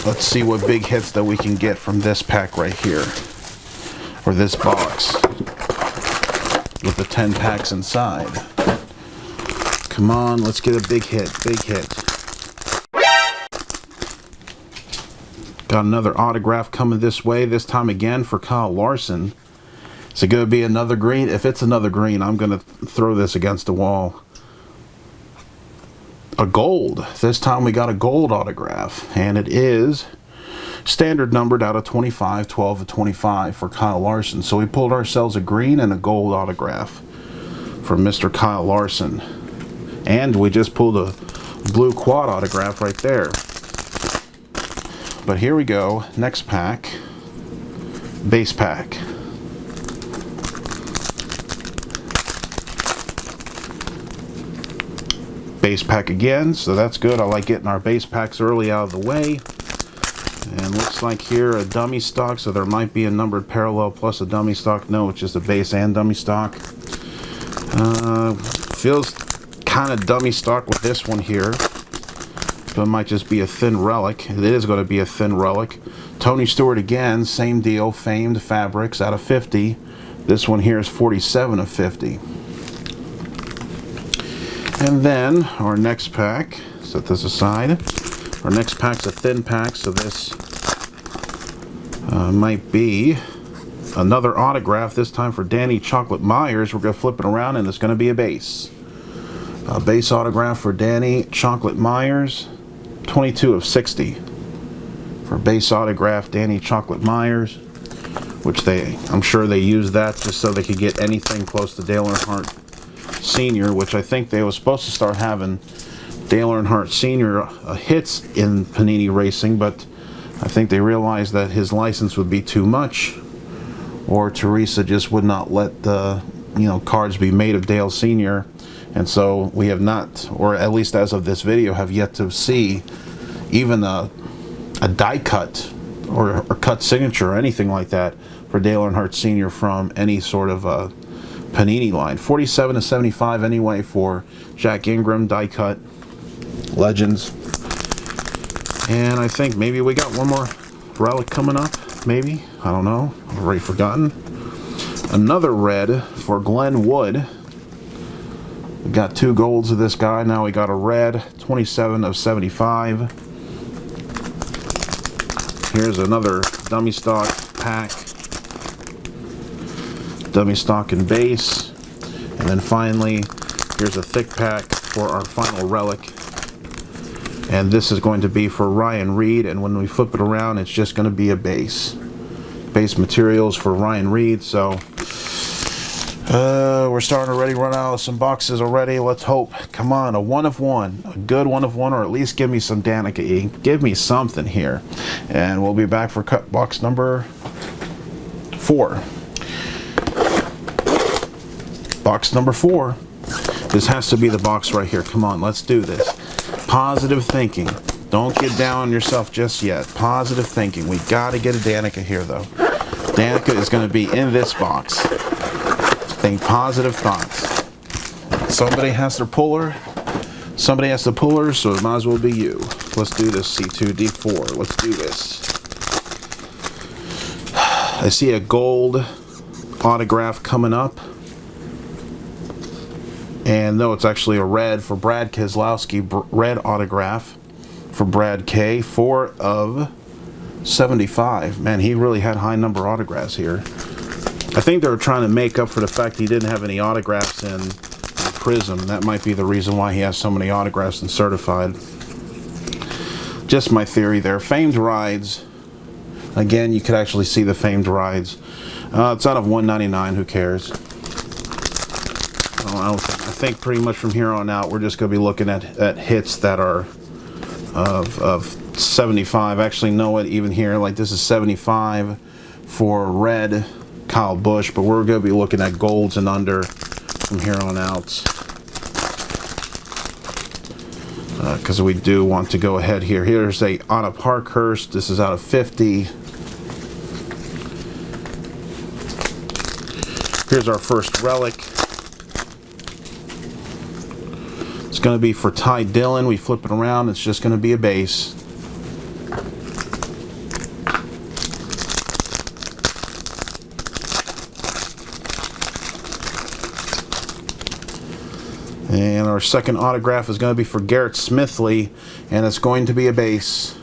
Let's see what big hits that we can get from this pack right here. Or this box. With the 10 packs inside. Come on, let's get a big hit. Big hit. Got another autograph coming this way. This time again for Kyle Larson. Is it going to be another green? If it's another green, I'm going to throw this against the wall. A gold. This time we got a gold autograph, and it is standard numbered out of 25, 12 of 25 for Kyle Larson. So we pulled ourselves a green and a gold autograph for Mr. Kyle Larson. And we just pulled a blue quad autograph right there. But here we go. Next pack. Base pack. Base pack again, so that's good. I like getting our base packs early out of the way. And looks like here a dummy stock, so there might be a numbered parallel plus a dummy stock. No, it's just a base and dummy stock. Feels kind of dummy stock with this one here. So it might just be a thin relic. It is going to be a thin relic. Tony Stewart again, same deal, famed fabrics out of 50. This one here is 47 of 50. And then our next pack, set this aside. Our next pack's a thin pack, so this might be another autograph, this time for Danny Chocolate Myers. We're going to flip it around, and it's going to be a base. A base autograph for Danny Chocolate Myers, 22 of 60. For base autograph, Danny Chocolate Myers, which I'm sure they used that just so they could get anything close to Dale Earnhardt Sr., which I think they were supposed to start having Dale Earnhardt Sr. Hits in Panini Racing, but I think they realized that his license would be too much, or Teresa just would not let the cards be made of Dale Sr., and so we have not, or at least as of this video, have yet to see even a die cut or cut signature or anything like that for Dale Earnhardt Sr. from any sort of Panini line. 47 to 75 anyway for Jack Ingram, die cut, Legends. And I think maybe we got one more relic coming up, maybe, I don't know, I've already forgotten. Another red for Glenn Wood. We got 2 golds of this guy, now we got a red, 27 of 75. Here's another dummy stock pack. Dummy stock and base. And then finally, here's a thick pack for our final relic. And this is going to be for Ryan Reed, and when we flip it around, it's just going to be a base. Base materials for Ryan Reed, so we're starting to already run out of some boxes already. Let's hope. Come on, a 1 of 1. A good 1 of 1, or at least give me some Danica ink. Give me something here. And we'll be back for cut box number 4. Box number 4. This has to be the box right here. Come on, let's do this. Positive thinking. Don't get down on yourself just yet. Positive thinking. We got to get a Danica here, though. Danica is going to be in this box. Think positive thoughts. Somebody has to pull her. Somebody has to pull her, so it might as well be you. Let's do this, C2D4. Let's do this. I see a gold autograph coming up. And no, it's actually a red for Brad Keselowski. Red autograph for Brad K. 4 of 75. Man, he really had high number autographs here. I think they were trying to make up for the fact he didn't have any autographs in Prizm. That might be the reason why he has so many autographs in Certified. Just my theory there. Famed rides. Again, you could actually see the famed rides. It's out of 199. Who cares? I think pretty much from here on out, we're just going to be looking at hits that are of 75. Actually, no, it even here, like this is 75 for red Kyle Busch, but we're going to be looking at golds and under from here on out, because we do want to go ahead here. Here's a Anna Parkhurst. This is out of 50. Here's our first relic. It's going to be for Ty Dillon. We flip it around. It's just going to be a base. And our second autograph is going to be for Garrett Smithley, and it's going to be a base.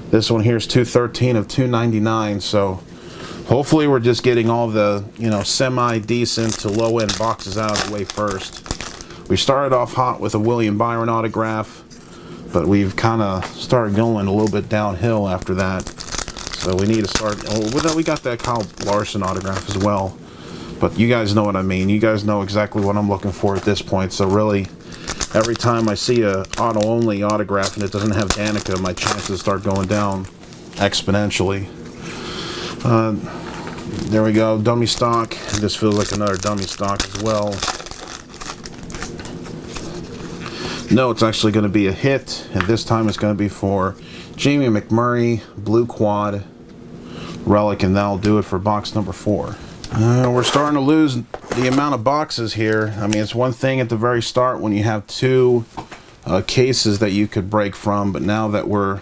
This one here is 213 of 299, so hopefully we're just getting all the, semi-decent to low-end boxes out of the way first. We started off hot with a William Byron autograph, but we've kind of started going a little bit downhill after that. So we need to start. Oh, we got that Kyle Larson autograph as well. But you guys know what I mean. You guys know exactly what I'm looking for at this point. So really, every time I see a auto-only autograph and it doesn't have Danica, my chances start going down exponentially. There we go, dummy stock. This feels like another dummy stock as well. No, it's actually going to be a hit, and this time it's going to be for Jamie McMurray, blue quad, relic, and that'll do it for box number 4. We're starting to lose the amount of boxes here. I mean, it's one thing at the very start when you have 2 cases that you could break from, but now that we're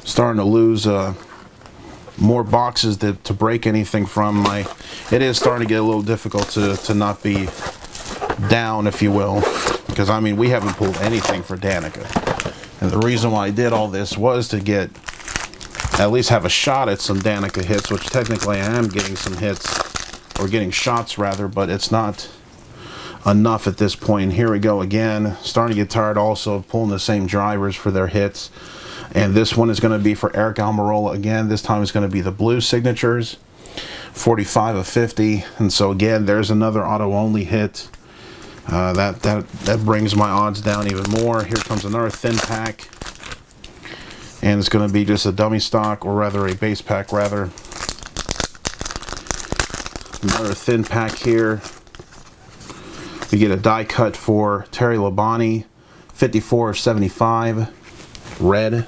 starting to lose more boxes to break anything from, it is starting to get a little difficult to not be down, if you will, because I mean we haven't pulled anything for Danica, and the reason why I did all this was to get at least have a shot at some Danica hits, which technically I am getting some hits, or getting shots rather, but it's not enough at this point. Here we go again, starting to get tired also of pulling the same drivers for their hits. And this one is going to be for Eric Almirola again. This time it's going to be the blue signatures, 45 of 50. And so again, there's another auto-only hit. That brings my odds down even more. Here comes another thin pack. And it's going to be just a dummy stock, or rather a base pack rather. Another thin pack here. We get a die cut for Terry Labonte, 54 of 75, red.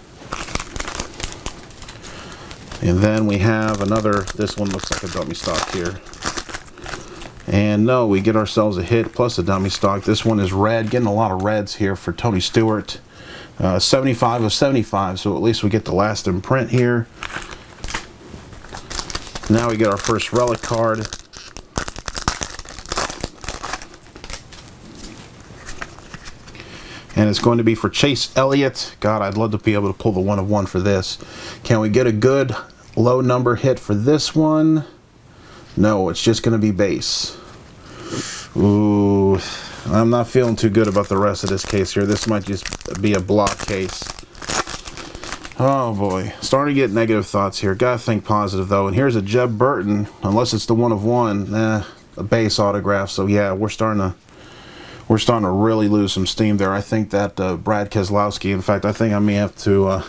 And then we have another, this one looks like a dummy stock here. And no, we get ourselves a hit plus a dummy stock. This one is red, getting a lot of reds here for Tony Stewart. 75 of 75, so at least we get the last imprint here. Now we get our first relic card. And it's going to be for Chase Elliott. God, I'd love to be able to pull the 1 of 1 for this. Can we get a good low number hit for this one? No, it's just going to be base. Ooh, I'm not feeling too good about the rest of this case here. This might just be a block case. Oh boy, starting to get negative thoughts here. Gotta think positive though. And here's a Jeb Burton, unless it's the 1 of 1, a base autograph. So yeah, we're starting to really lose some steam there. I think that Brad Keselowski, in fact, I think I may have to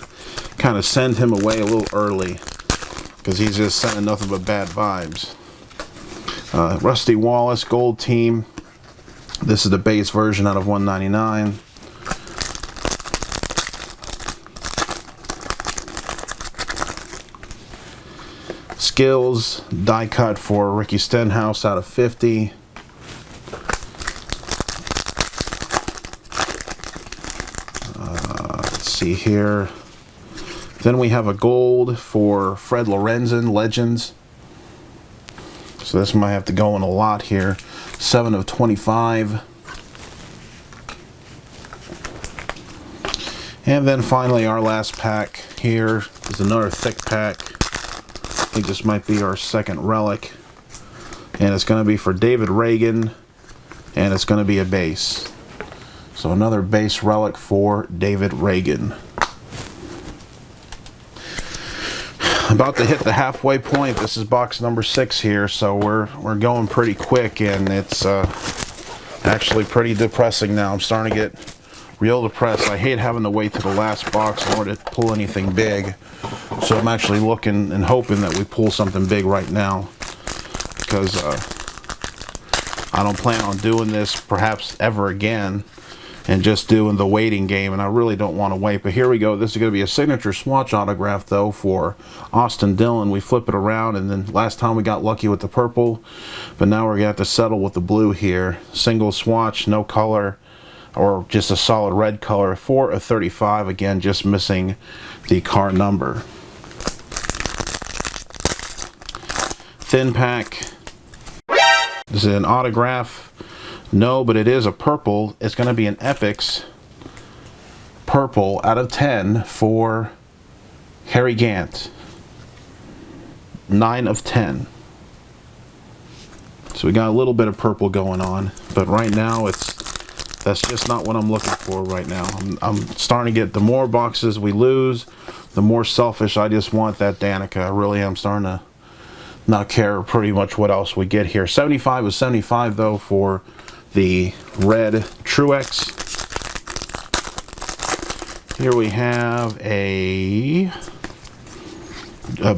kind of send him away a little early, because he's just sending nothing but bad vibes. Rusty Wallace, Gold Team. This is the base version out of 199. Skills, die cut for Ricky Stenhouse out of 50. Let's see here. Then we have a gold for Fred Lorenzen, Legends. So this might have to go in a lot here. 7 of 25. And then finally our last pack here is another thick pack. I think this might be our second relic, and it's going to be for David Reagan, and it's going to be a base. So another base relic for David Reagan. About to hit the halfway point. This is box number 6 here, so we're going pretty quick, and it's actually pretty depressing now. I'm starting to get real depressed. I hate having to wait to the last box in order to pull anything big. So I'm actually looking and hoping that we pull something big right now, because I don't plan on doing this perhaps ever again and just doing the waiting game, and I really don't want to wait. But here we go. This is going to be a signature swatch autograph though for Austin Dillon. We flip it around, and then last time we got lucky with the purple, but now we're going to have to settle with the blue here. Single swatch, no color, or just a solid red color. 4 of 35, again just missing the car number. Thin pack. This is an autograph. No, but it is a purple. It's going to be an Epix purple out of 10 for Harry Gant. 9 of 10. So we got a little bit of purple going on, but right now that's just not what I'm looking for right now. I'm starting to get, the more boxes we lose, the more selfish I just want that Danica. I really am starting to not care pretty much what else we get here. 75 was 75 though for the red Truex. Here we have a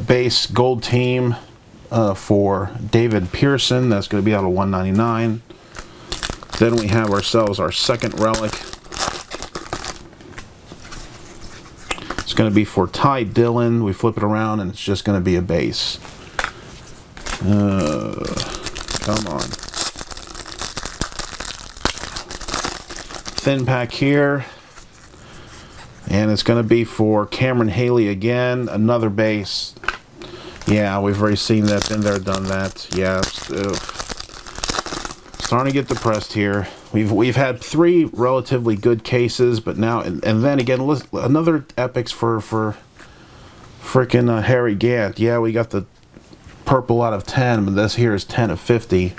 base gold team for David Pearson. That's going to be out of 199. Then we have ourselves our second relic. It's going to be for Ty Dillon. We flip it around and it's just going to be a base. Come on. Thin pack here. And it's going to be for Cameron Haley again. Another base. Yeah, we've already seen that. Been there, done that. Yeah. Starting to get depressed here. We've had 3 relatively good cases, but now and then again another Epix for freaking Harry Gant. Yeah, we got the purple out of 10, but this here is 10 of 50.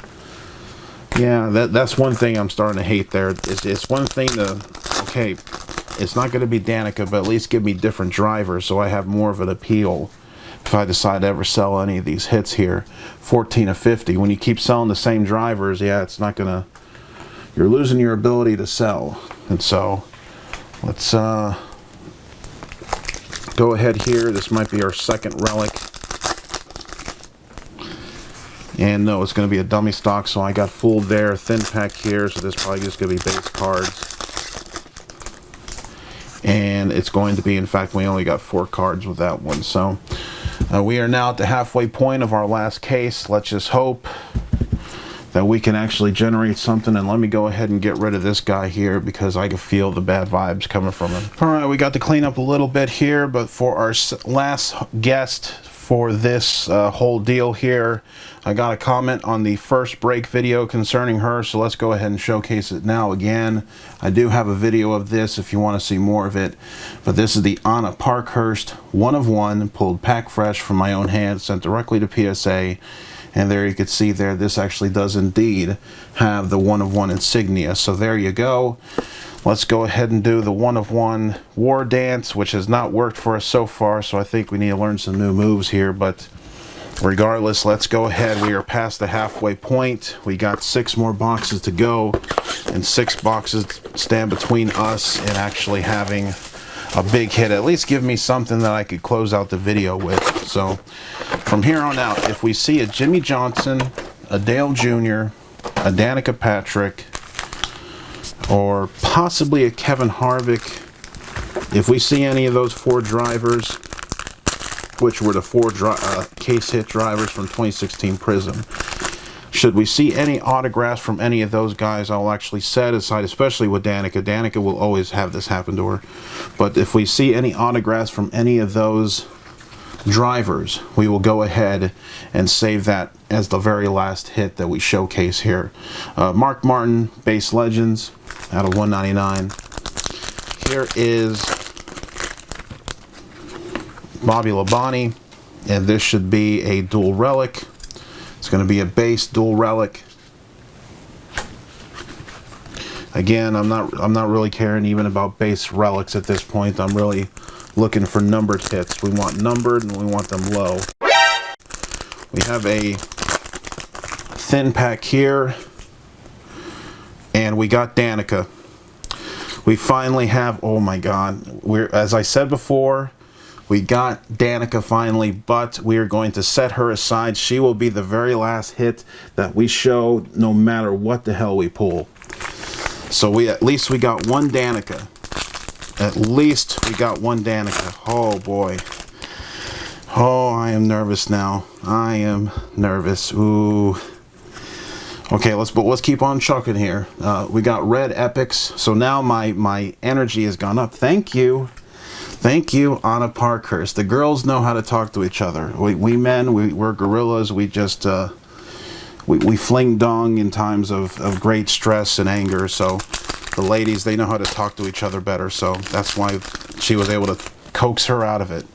Yeah, that's one thing I'm starting to hate there. It's one thing to, okay, it's not going to be Danica, but at least give me different drivers so I have more of an appeal if I decide to ever sell any of these hits here. 14 of 50. When you keep selling the same drivers, yeah, it's not gonna, you're losing your ability to sell. And so let's go ahead here. This might be our second relic. And no, it's going to be a dummy stock, so I got fooled there. Thin pack here, so this is probably just going to be base cards. And it's going to be, in fact, we only got 4 cards with that one. So we are now at the halfway point of our last case. Let's just hope that we can actually generate something. And let me go ahead and get rid of this guy here because I can feel the bad vibes coming from him. All right, we got to clean up a little bit here, but for our last guest for this whole deal here, I got a comment on the first break video concerning her, so let's go ahead and showcase it now again. I do have a video of this if you want to see more of it, but this is the Anna Parkhurst 1 of 1, pulled pack fresh from my own hand, sent directly to PSA, And there you can see there, this actually does indeed have the 1-of-1 insignia. So there you go. Let's go ahead and do the 1-of-1 war dance, which has not worked for us so far, so I think we need to learn some new moves here. But regardless, let's go ahead. We are past the halfway point. We got 6 more boxes to go, and 6 boxes stand between us and actually having a big hit. At least give me something that I could close out the video with. So from here on out, if we see a Jimmie Johnson, a Dale Jr., a Danica Patrick, or possibly a Kevin Harvick, if we see any of those 4 drivers, which were the 4 case hit drivers from 2016 Prizm, should we see any autographs from any of those guys, I'll actually set aside, especially with Danica. Danica will always have this happen to her. But if we see any autographs from any of those drivers, we will go ahead and save that as the very last hit that we showcase here. Mark Martin, Base Legends, out of 199. Here is Bobby Labonte, and this should be a dual relic. It's going to be a base dual relic. Again, I'm not really caring even about base relics at this point. I'm really looking for numbered hits. We want numbered and we want them low. We have a thin pack here, and we got Danica. We finally have, oh my god, as I said before, we got Danica finally, but we are going to set her aside. She will be the very last hit that we show, no matter what the hell we pull. So at least we got one Danica. At least we got one Danica. Oh boy. Oh, I am nervous now. I am nervous. Ooh. Okay, let's keep on chucking here. We got red epics. So now my energy has gone up. Thank you. Thank you, Anna Parkhurst. The girls know how to talk to each other. We men, we're gorillas. We just, we fling dong in times of great stress and anger. So the ladies, they know how to talk to each other better. So that's why she was able to coax her out of it.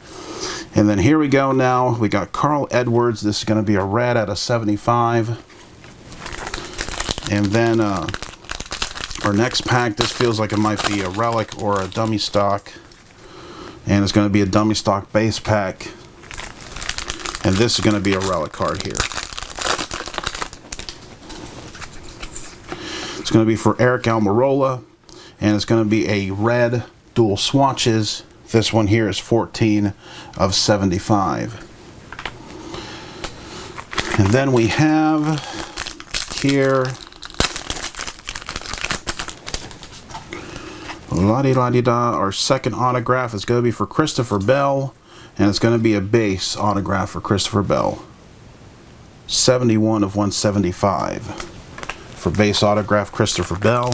And then here we go now. We got Carl Edwards. This is going to be a red out of 75. And then our next pack, this feels like it might be a relic or a dummy stock. And it's going to be a dummy stock base pack. And this is going to be a relic card here. It's going to be for Eric Almirola. And it's going to be a red dual swatches. This one here is 14 of 75. And then we have here la-di-la-di-da. Our second autograph is going to be for Christopher Bell, and it's going to be a base autograph for Christopher Bell. 71 of 175 for base autograph Christopher Bell.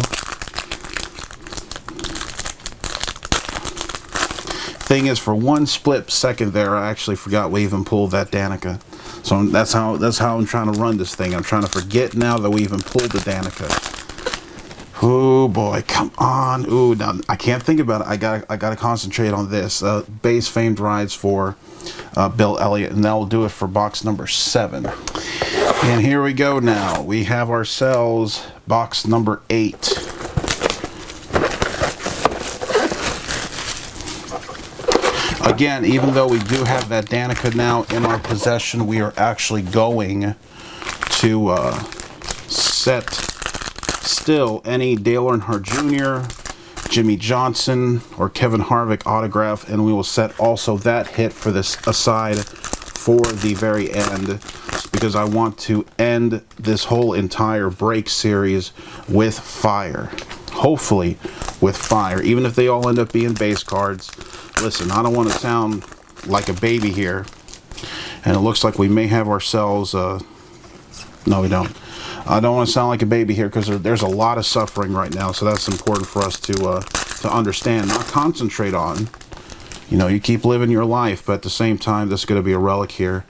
Thing is, for one split second there, I actually forgot we even pulled that Danica. So that's how I'm trying to run this thing. I'm trying to forget now that we even pulled the Danica. Oh boy, come on. Ooh, now I can't think about it. I gotta concentrate on this. Base famed rides for Bill Elliott, and that will do it for box number 7. And here we go now. We have ourselves box number 8. Again, even though we do have that Danica now in our possession, we are actually going to set still any Dale Earnhardt Jr., Jimmie Johnson, or Kevin Harvick autograph, and we will set also that hit for this aside for the very end, because I want to end this whole entire break series with fire. Hopefully with fire, even if they all end up being base cards. Listen, I don't want to sound like a baby here, and it looks like we may have ourselves no, we don't. I don't want to sound like a baby here, because there's a lot of suffering right now, so that's important for us to understand, not concentrate on. You know, you keep living your life, but at the same time, this is going to be a relic here.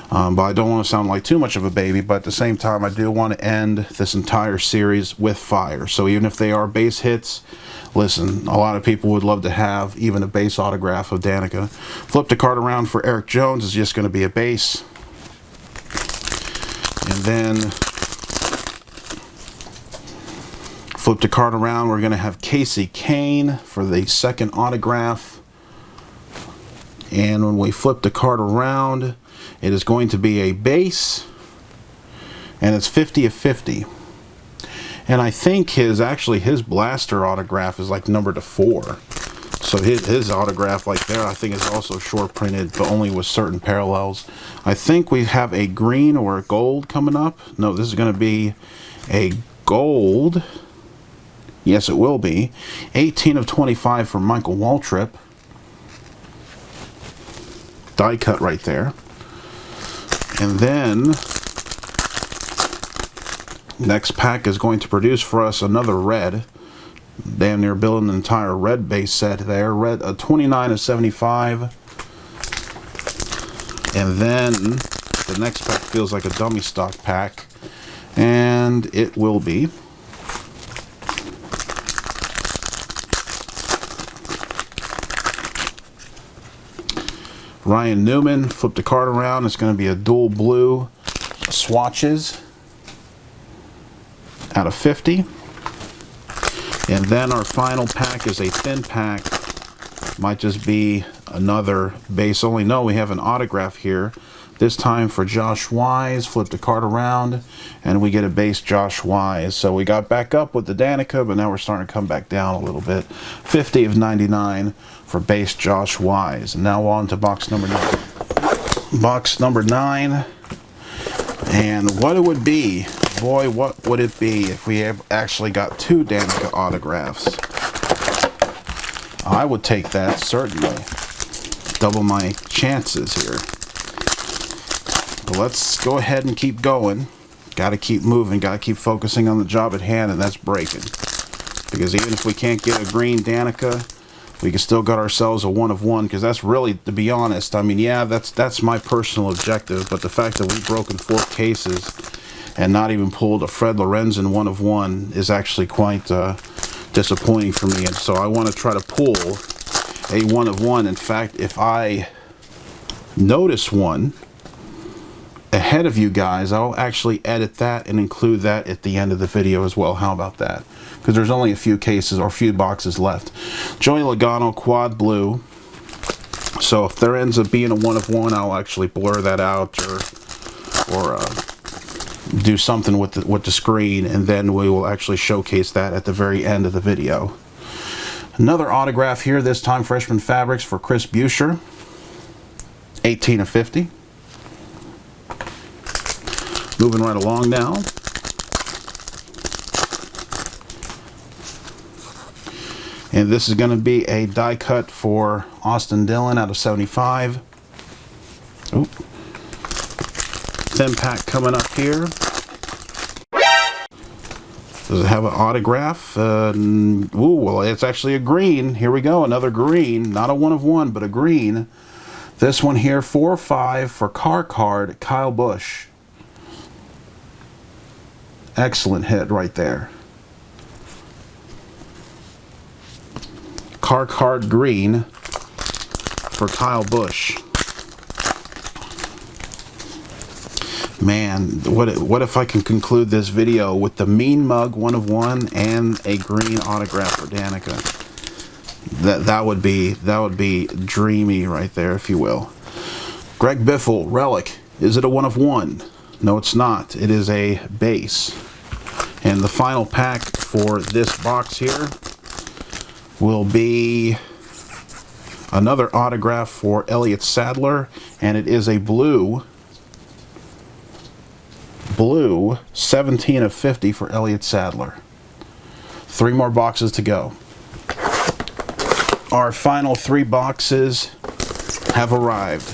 But I don't want to sound like too much of a baby, but at the same time, I do want to end this entire series with fire. So even if they are base hits, listen, a lot of people would love to have even a base autograph of Danica. Flip the card around for Eric Jones is just going to be a base. then flip the card around. We're going to have Casey Kane for the second autograph. And when we flip the card around, it is going to be a base, and it's 50 of 50. And I think his blaster autograph is like numbered to 4. So his autograph like there, I think, is also short printed, but only with certain parallels. I think we have a green or a gold coming up. No, this is going to be a gold. Yes, it will be. 18 of 25 for Michael Waltrip. Die cut right there. And then next pack is going to produce for us another red. Damn near building an entire red base set there. Red, 29 of 75. And then the next pack feels like a dummy stock pack, and it will be Ryan Newman. Flip the card around. It's going to be a dual blue swatches out of 50. And then our final pack is a thin pack. Might just be another base only. No, we have an autograph here. This time for Josh Wise. Flip the card around, and we get a base Josh Wise. So we got back up with the Danica, but now we're starting to come back down a little bit. 50 of 99 for base Josh Wise. And now on to box number 9. Box number 9. And what it would be, boy, what would it be if we actually got 2 Danica autographs? I would take that, certainly. Double my chances here. But let's go ahead and keep going. Got to keep moving, got to keep focusing on the job at hand, and that's breaking. Because even if we can't get a green Danica, we can still got ourselves a 1 of 1, because that's really, to be honest, I mean, yeah, that's my personal objective, but the fact that we've broken 4 cases and not even pulled a Fred Lorenzen 1 of 1 is actually quite disappointing for me. And so I want to try to pull a 1 of 1. In fact, if I notice one ahead of you guys, I'll actually edit that and include that at the end of the video as well. How about that? Because there's only a few cases or a few boxes left. Joey Logano quad blue. So if there ends up being a 1 of 1, I'll actually blur that out or do something with the screen, and then we will actually showcase that at the very end of the video. Another autograph here, this time Freshman Fabrics for Chris Buescher. 18 of 50. Moving right along now. And this is going to be a die cut for Austin Dillon out of 75. Oop. Thin pack coming up here. Does it have an autograph? Ooh, well, it's actually a green. Here we go, another green. Not a 1 of 1, but a green. This one here, 4 of 5 for Car Card, Kyle Busch. Excellent hit right there. Car Card green for Kyle Busch. Man, what if I can conclude this video with the Mean Mug 1 of 1 and a green autograph for Danica? That would be dreamy right there, if you will. Greg Biffle, Relic. Is it a 1 of 1? No, it's not. It is a base. And the final pack for this box here will be another autograph for Elliott Sadler, and it is a blue 17 of 50 for Elliott Sadler. 3 more boxes to go. Our final 3 boxes have arrived.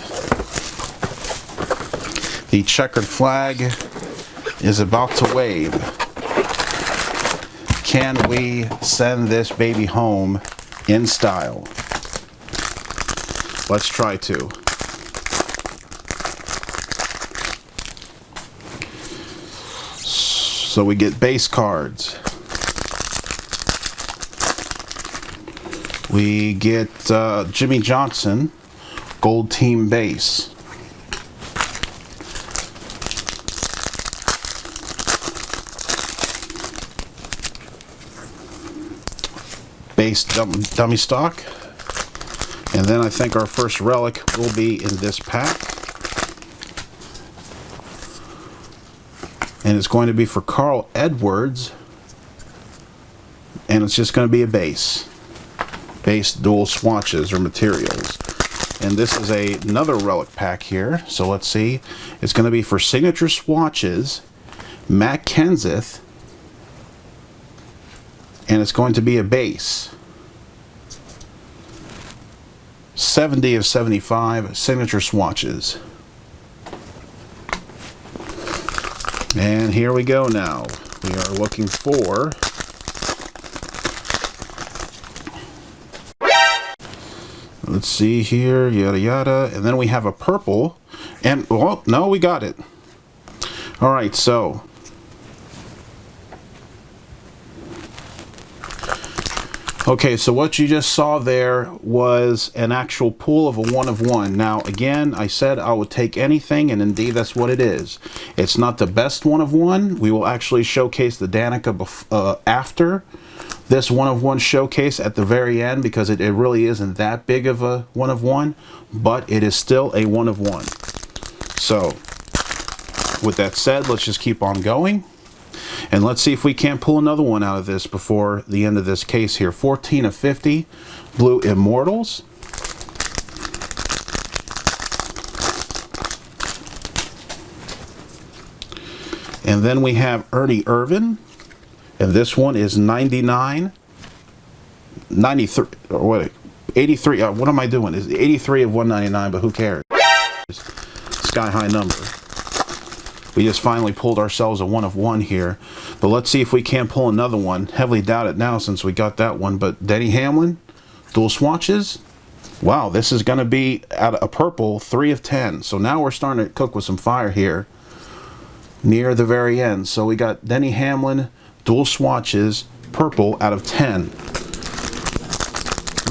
The checkered flag is about to wave. Can we send this baby home in style? Let's try to. So we get base cards. We get Jimmie Johnson, Gold Team base. base dummy stock. And then I think our first relic will be in this pack. And it's going to be for Carl Edwards. And it's just going to be a base dual swatches or materials. And this is another relic pack here. So let's see. It's going to be for signature swatches, Matt Kenseth, and it's going to be a base. 70 of 75 signature swatches. And here we go now. We are looking for let's see here, yada yada, and then we have a purple, and well, no, we got it. All right, so okay, so what you just saw there was an actual pull of a 1 of 1. Now again, I said I would take anything, and indeed that's what it is. It's not the best 1 of 1. We will actually showcase the Danica after this 1 of 1 showcase at the very end, because it really isn't that big of a 1 of 1, but it is still a 1 of 1. So with that said, let's just keep on going, and let's see if we can't pull another one out of this before the end of this case here. 14 of 50 Blue Immortals. And then we have Ernie Irvan. And this one is 93, or what, 83, what am I doing? It's 83 of 199, but who cares? Sky high number. We just finally pulled ourselves a 1 of 1 here. But let's see if we can't pull another one. Heavily doubt it now since we got that one. But Denny Hamlin, dual swatches. Wow, this is going to be out of a purple, 3 of 10. So now we're starting to cook with some fire here near the very end. So we got Denny Hamlin, dual swatches, purple out of 10.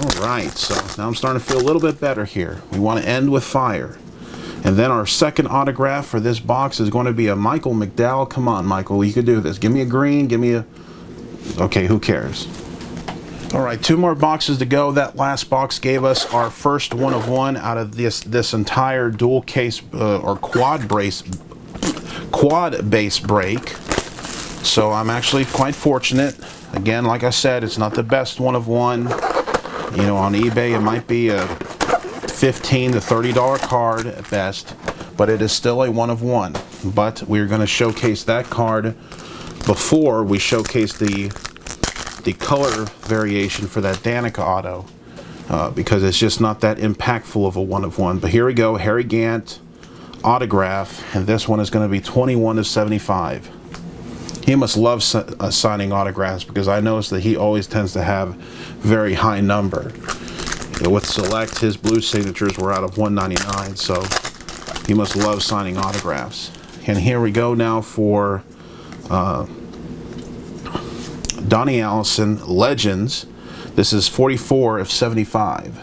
Alright, so now I'm starting to feel a little bit better here. We want to end with fire. And then our second autograph for this box is going to be a Michael McDowell. Come on, Michael, you can do this. Give me a green, give me a... Okay, who cares? Alright, 2 more boxes to go. That last box gave us our first 1 of 1 out of this entire dual case or quad base break. So I'm actually quite fortunate. Again, like I said, it's not the best 1 of 1. You know, on eBay it might be a $15 to $30 card at best, but it is still a 1 of 1. But we're going to showcase that card before we showcase the color variation for that Danica auto, because it's just not that impactful of a 1 of 1. But here we go, Harry Gant autograph, and this one is going to be 21 of 75. He must love signing autographs, because I noticed that he always tends to have very high number. With Select, his blue signatures were out of 199, so he must love signing autographs. And here we go now for Donnie Allison Legends. This is 44 of 75.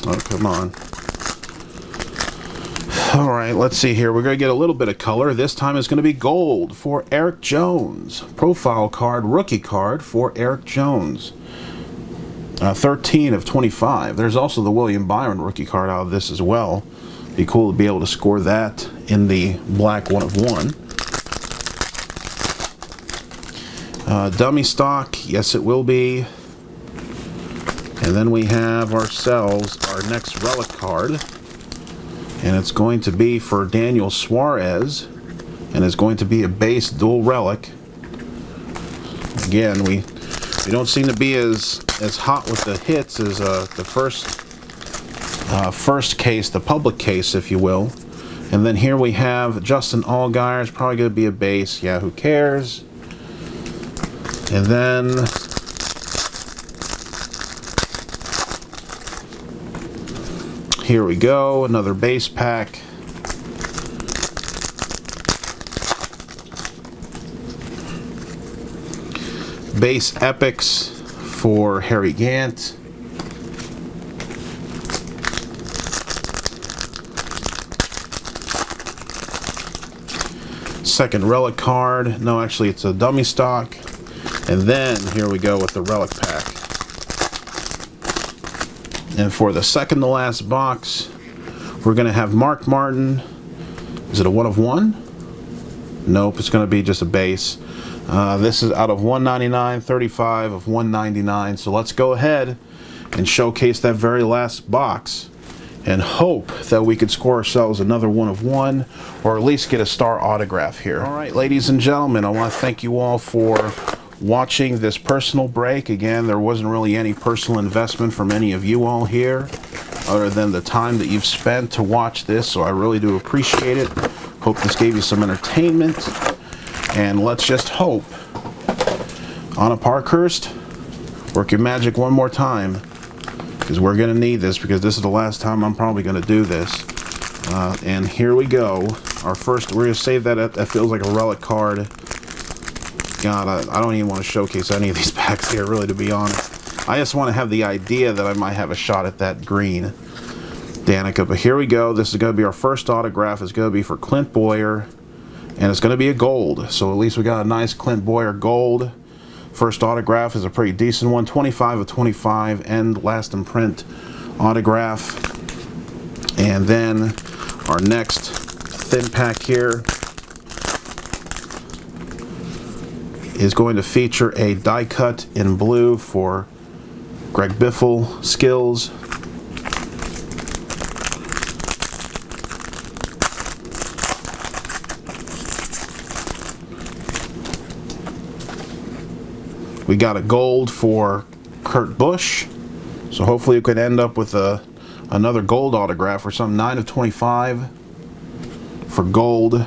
Oh, come on. All right, let's see here. We're going to get a little bit of color. This time it's going to be gold for Erik Jones. Profile card, rookie card for Erik Jones. 13 of 25. There's also the William Byron rookie card out of this as well. Be cool to be able to score that in the black 1 of 1. Dummy stock, yes it will be. And then we have ourselves our next relic card. And it's going to be for Daniel Suarez. And it's going to be a base dual relic. Again, we don't seem to be as hot with the hits as the first case, the public case, if you will. And then here we have Justin Allgaier. It's probably going to be a base. Yeah, who cares? And then here we go, another base pack. Base epics for Harry Gant. second Relic card. No, actually it's a dummy stock. And then here we go with the Relic pack. And for the second to last box, we're going to have Mark Martin. Is it a 1 of 1? Nope, it's going to be just a base. This is out of 199, 35 of 199. So let's go ahead and showcase that very last box and hope that we could score ourselves another 1 of 1, or at least get a star autograph here. All right, ladies and gentlemen, I want to thank you all for watching this personal break. Again, there wasn't really any personal investment from any of you all here other than the time that you've spent to watch this, so I really do appreciate it. Hope this gave you some entertainment, and let's just hope Anna Parkhurst, work your magic one more time, because we're going to need this, because this is the last time I'm probably going to do this. And here we go. Our first, we're going to save that. That feels like a Relic card. God, I don't even want to showcase any of these packs here, really, to be honest. I just want to have the idea that I might have a shot at that green Danica. But here we go. This is going to be our first autograph. It's going to be for Clint Bowyer, and it's going to be a gold. So at least we got a nice Clint Bowyer gold. First autograph is a pretty decent one, 25 of 25, and last in print autograph. And then our next thin pack here is going to feature a die cut in blue for Greg Biffle skills. We got a gold for Kurt Busch, so hopefully we could end up with another gold autograph or something. 9 of 25 for gold.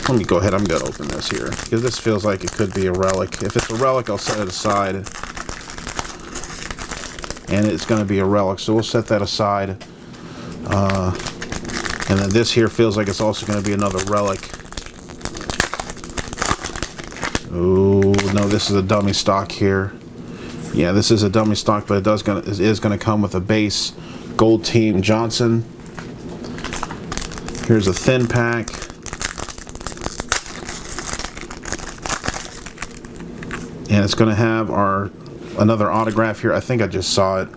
Let me go ahead. I'm going to open this here, because this feels like it could be a Relic. If it's a Relic, I'll set it aside. And it's going to be a Relic, so we'll set that aside. And then this here feels like it's also going to be another Relic. Oh, no, this is a dummy stock here. Yeah, this is a dummy stock, but it is going to come with a base gold Team Johnson. Here's a thin pack. And it's going to have another autograph here. I think I just saw it.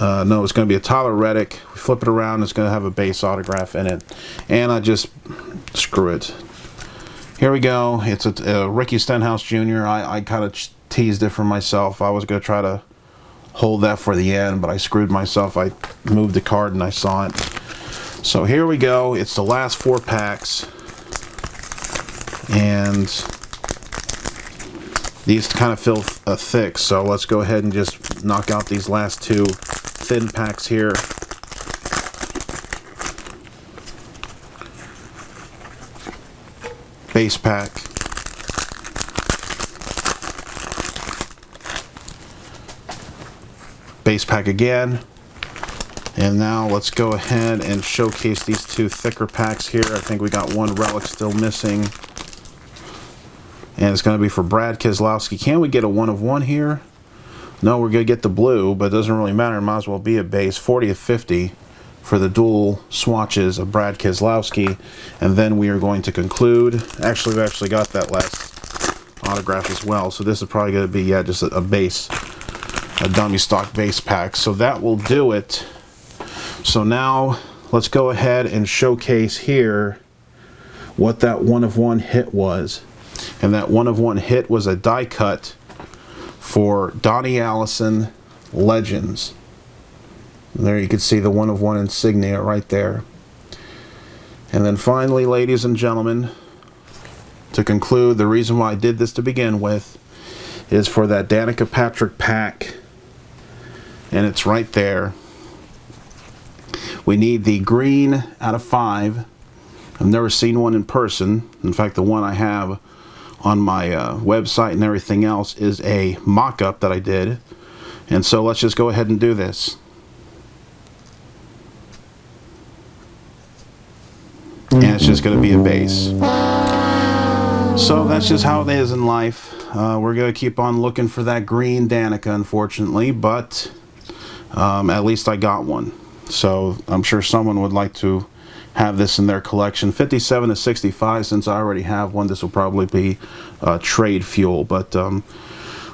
No, it's going to be a Tyler Reddick. We flip it around, it's going to have a base autograph in it. And I just, screw it. Here we go. It's a Ricky Stenhouse Jr. I kind of teased it for myself. I was going to try to hold that for the end, but I screwed myself. I moved the card and I saw it. So here we go. It's the last 4 packs. And these kind of feel thick, so let's go ahead and just knock out these last 2 thin packs here. Base pack. Base pack again. And now let's go ahead and showcase these 2 thicker packs here. I think we got 1 Relic still missing. And it's going to be for Brad Keselowski. Can we get a 1 of 1 here? No, we're going to get the blue, but it doesn't really matter. It might as well be a base. 40 of 50 for the dual swatches of Brad Keselowski. And then we are going to conclude. Actually, we actually got that last autograph as well. So this is probably going to be, yeah, just a base, a dummy stock base pack. So that will do it. So now let's go ahead and showcase here what that 1 of 1 hit was. And that 1 of 1 hit was a die cut for Donnie Allison Legends. And there you can see the 1 of 1 insignia right there. And then finally, ladies and gentlemen, to conclude, the reason why I did this to begin with is for that Danica Patrick pack. And it's right there. We need the green out of 5. I've never seen one in person. In fact, the one I have on my website and everything else is a mock-up that I did. And so let's just go ahead and do this. And it's just going to be a base. So that's just how it is in life. We're going to keep on looking for that green Danica, unfortunately, but at least I got one. So I'm sure someone would like to have this in their collection. 57 to 65, since I already have one, this will probably be trade fuel. But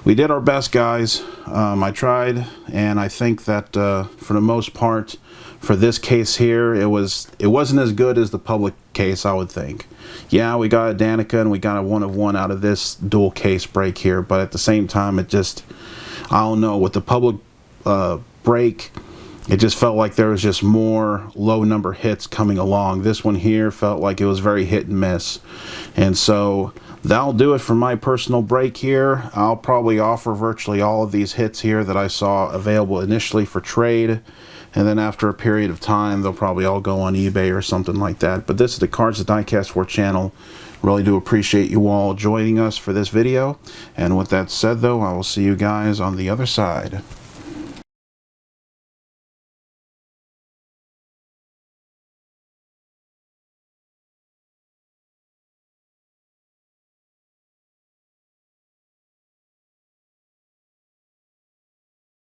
we did our best, guys. I tried, and I think that for the most part, for this case here, it wasn't as good as the public case, I would think. Yeah, we got a Danica and we got a 1 of 1 out of this dual case break here, but at the same time, it just, I don't know, with the public break, it just felt like there was just more low number hits coming along. This one here felt like it was very hit and miss. And so that'll do it for my personal break here. I'll probably offer virtually all of these hits here that I saw available initially for trade. And then after a period of time, they'll probably all go on eBay or something like that. But this is the Cards That Diecast For channel. Really do appreciate you all joining us for this video. And with that said, though, I will see you guys on the other side.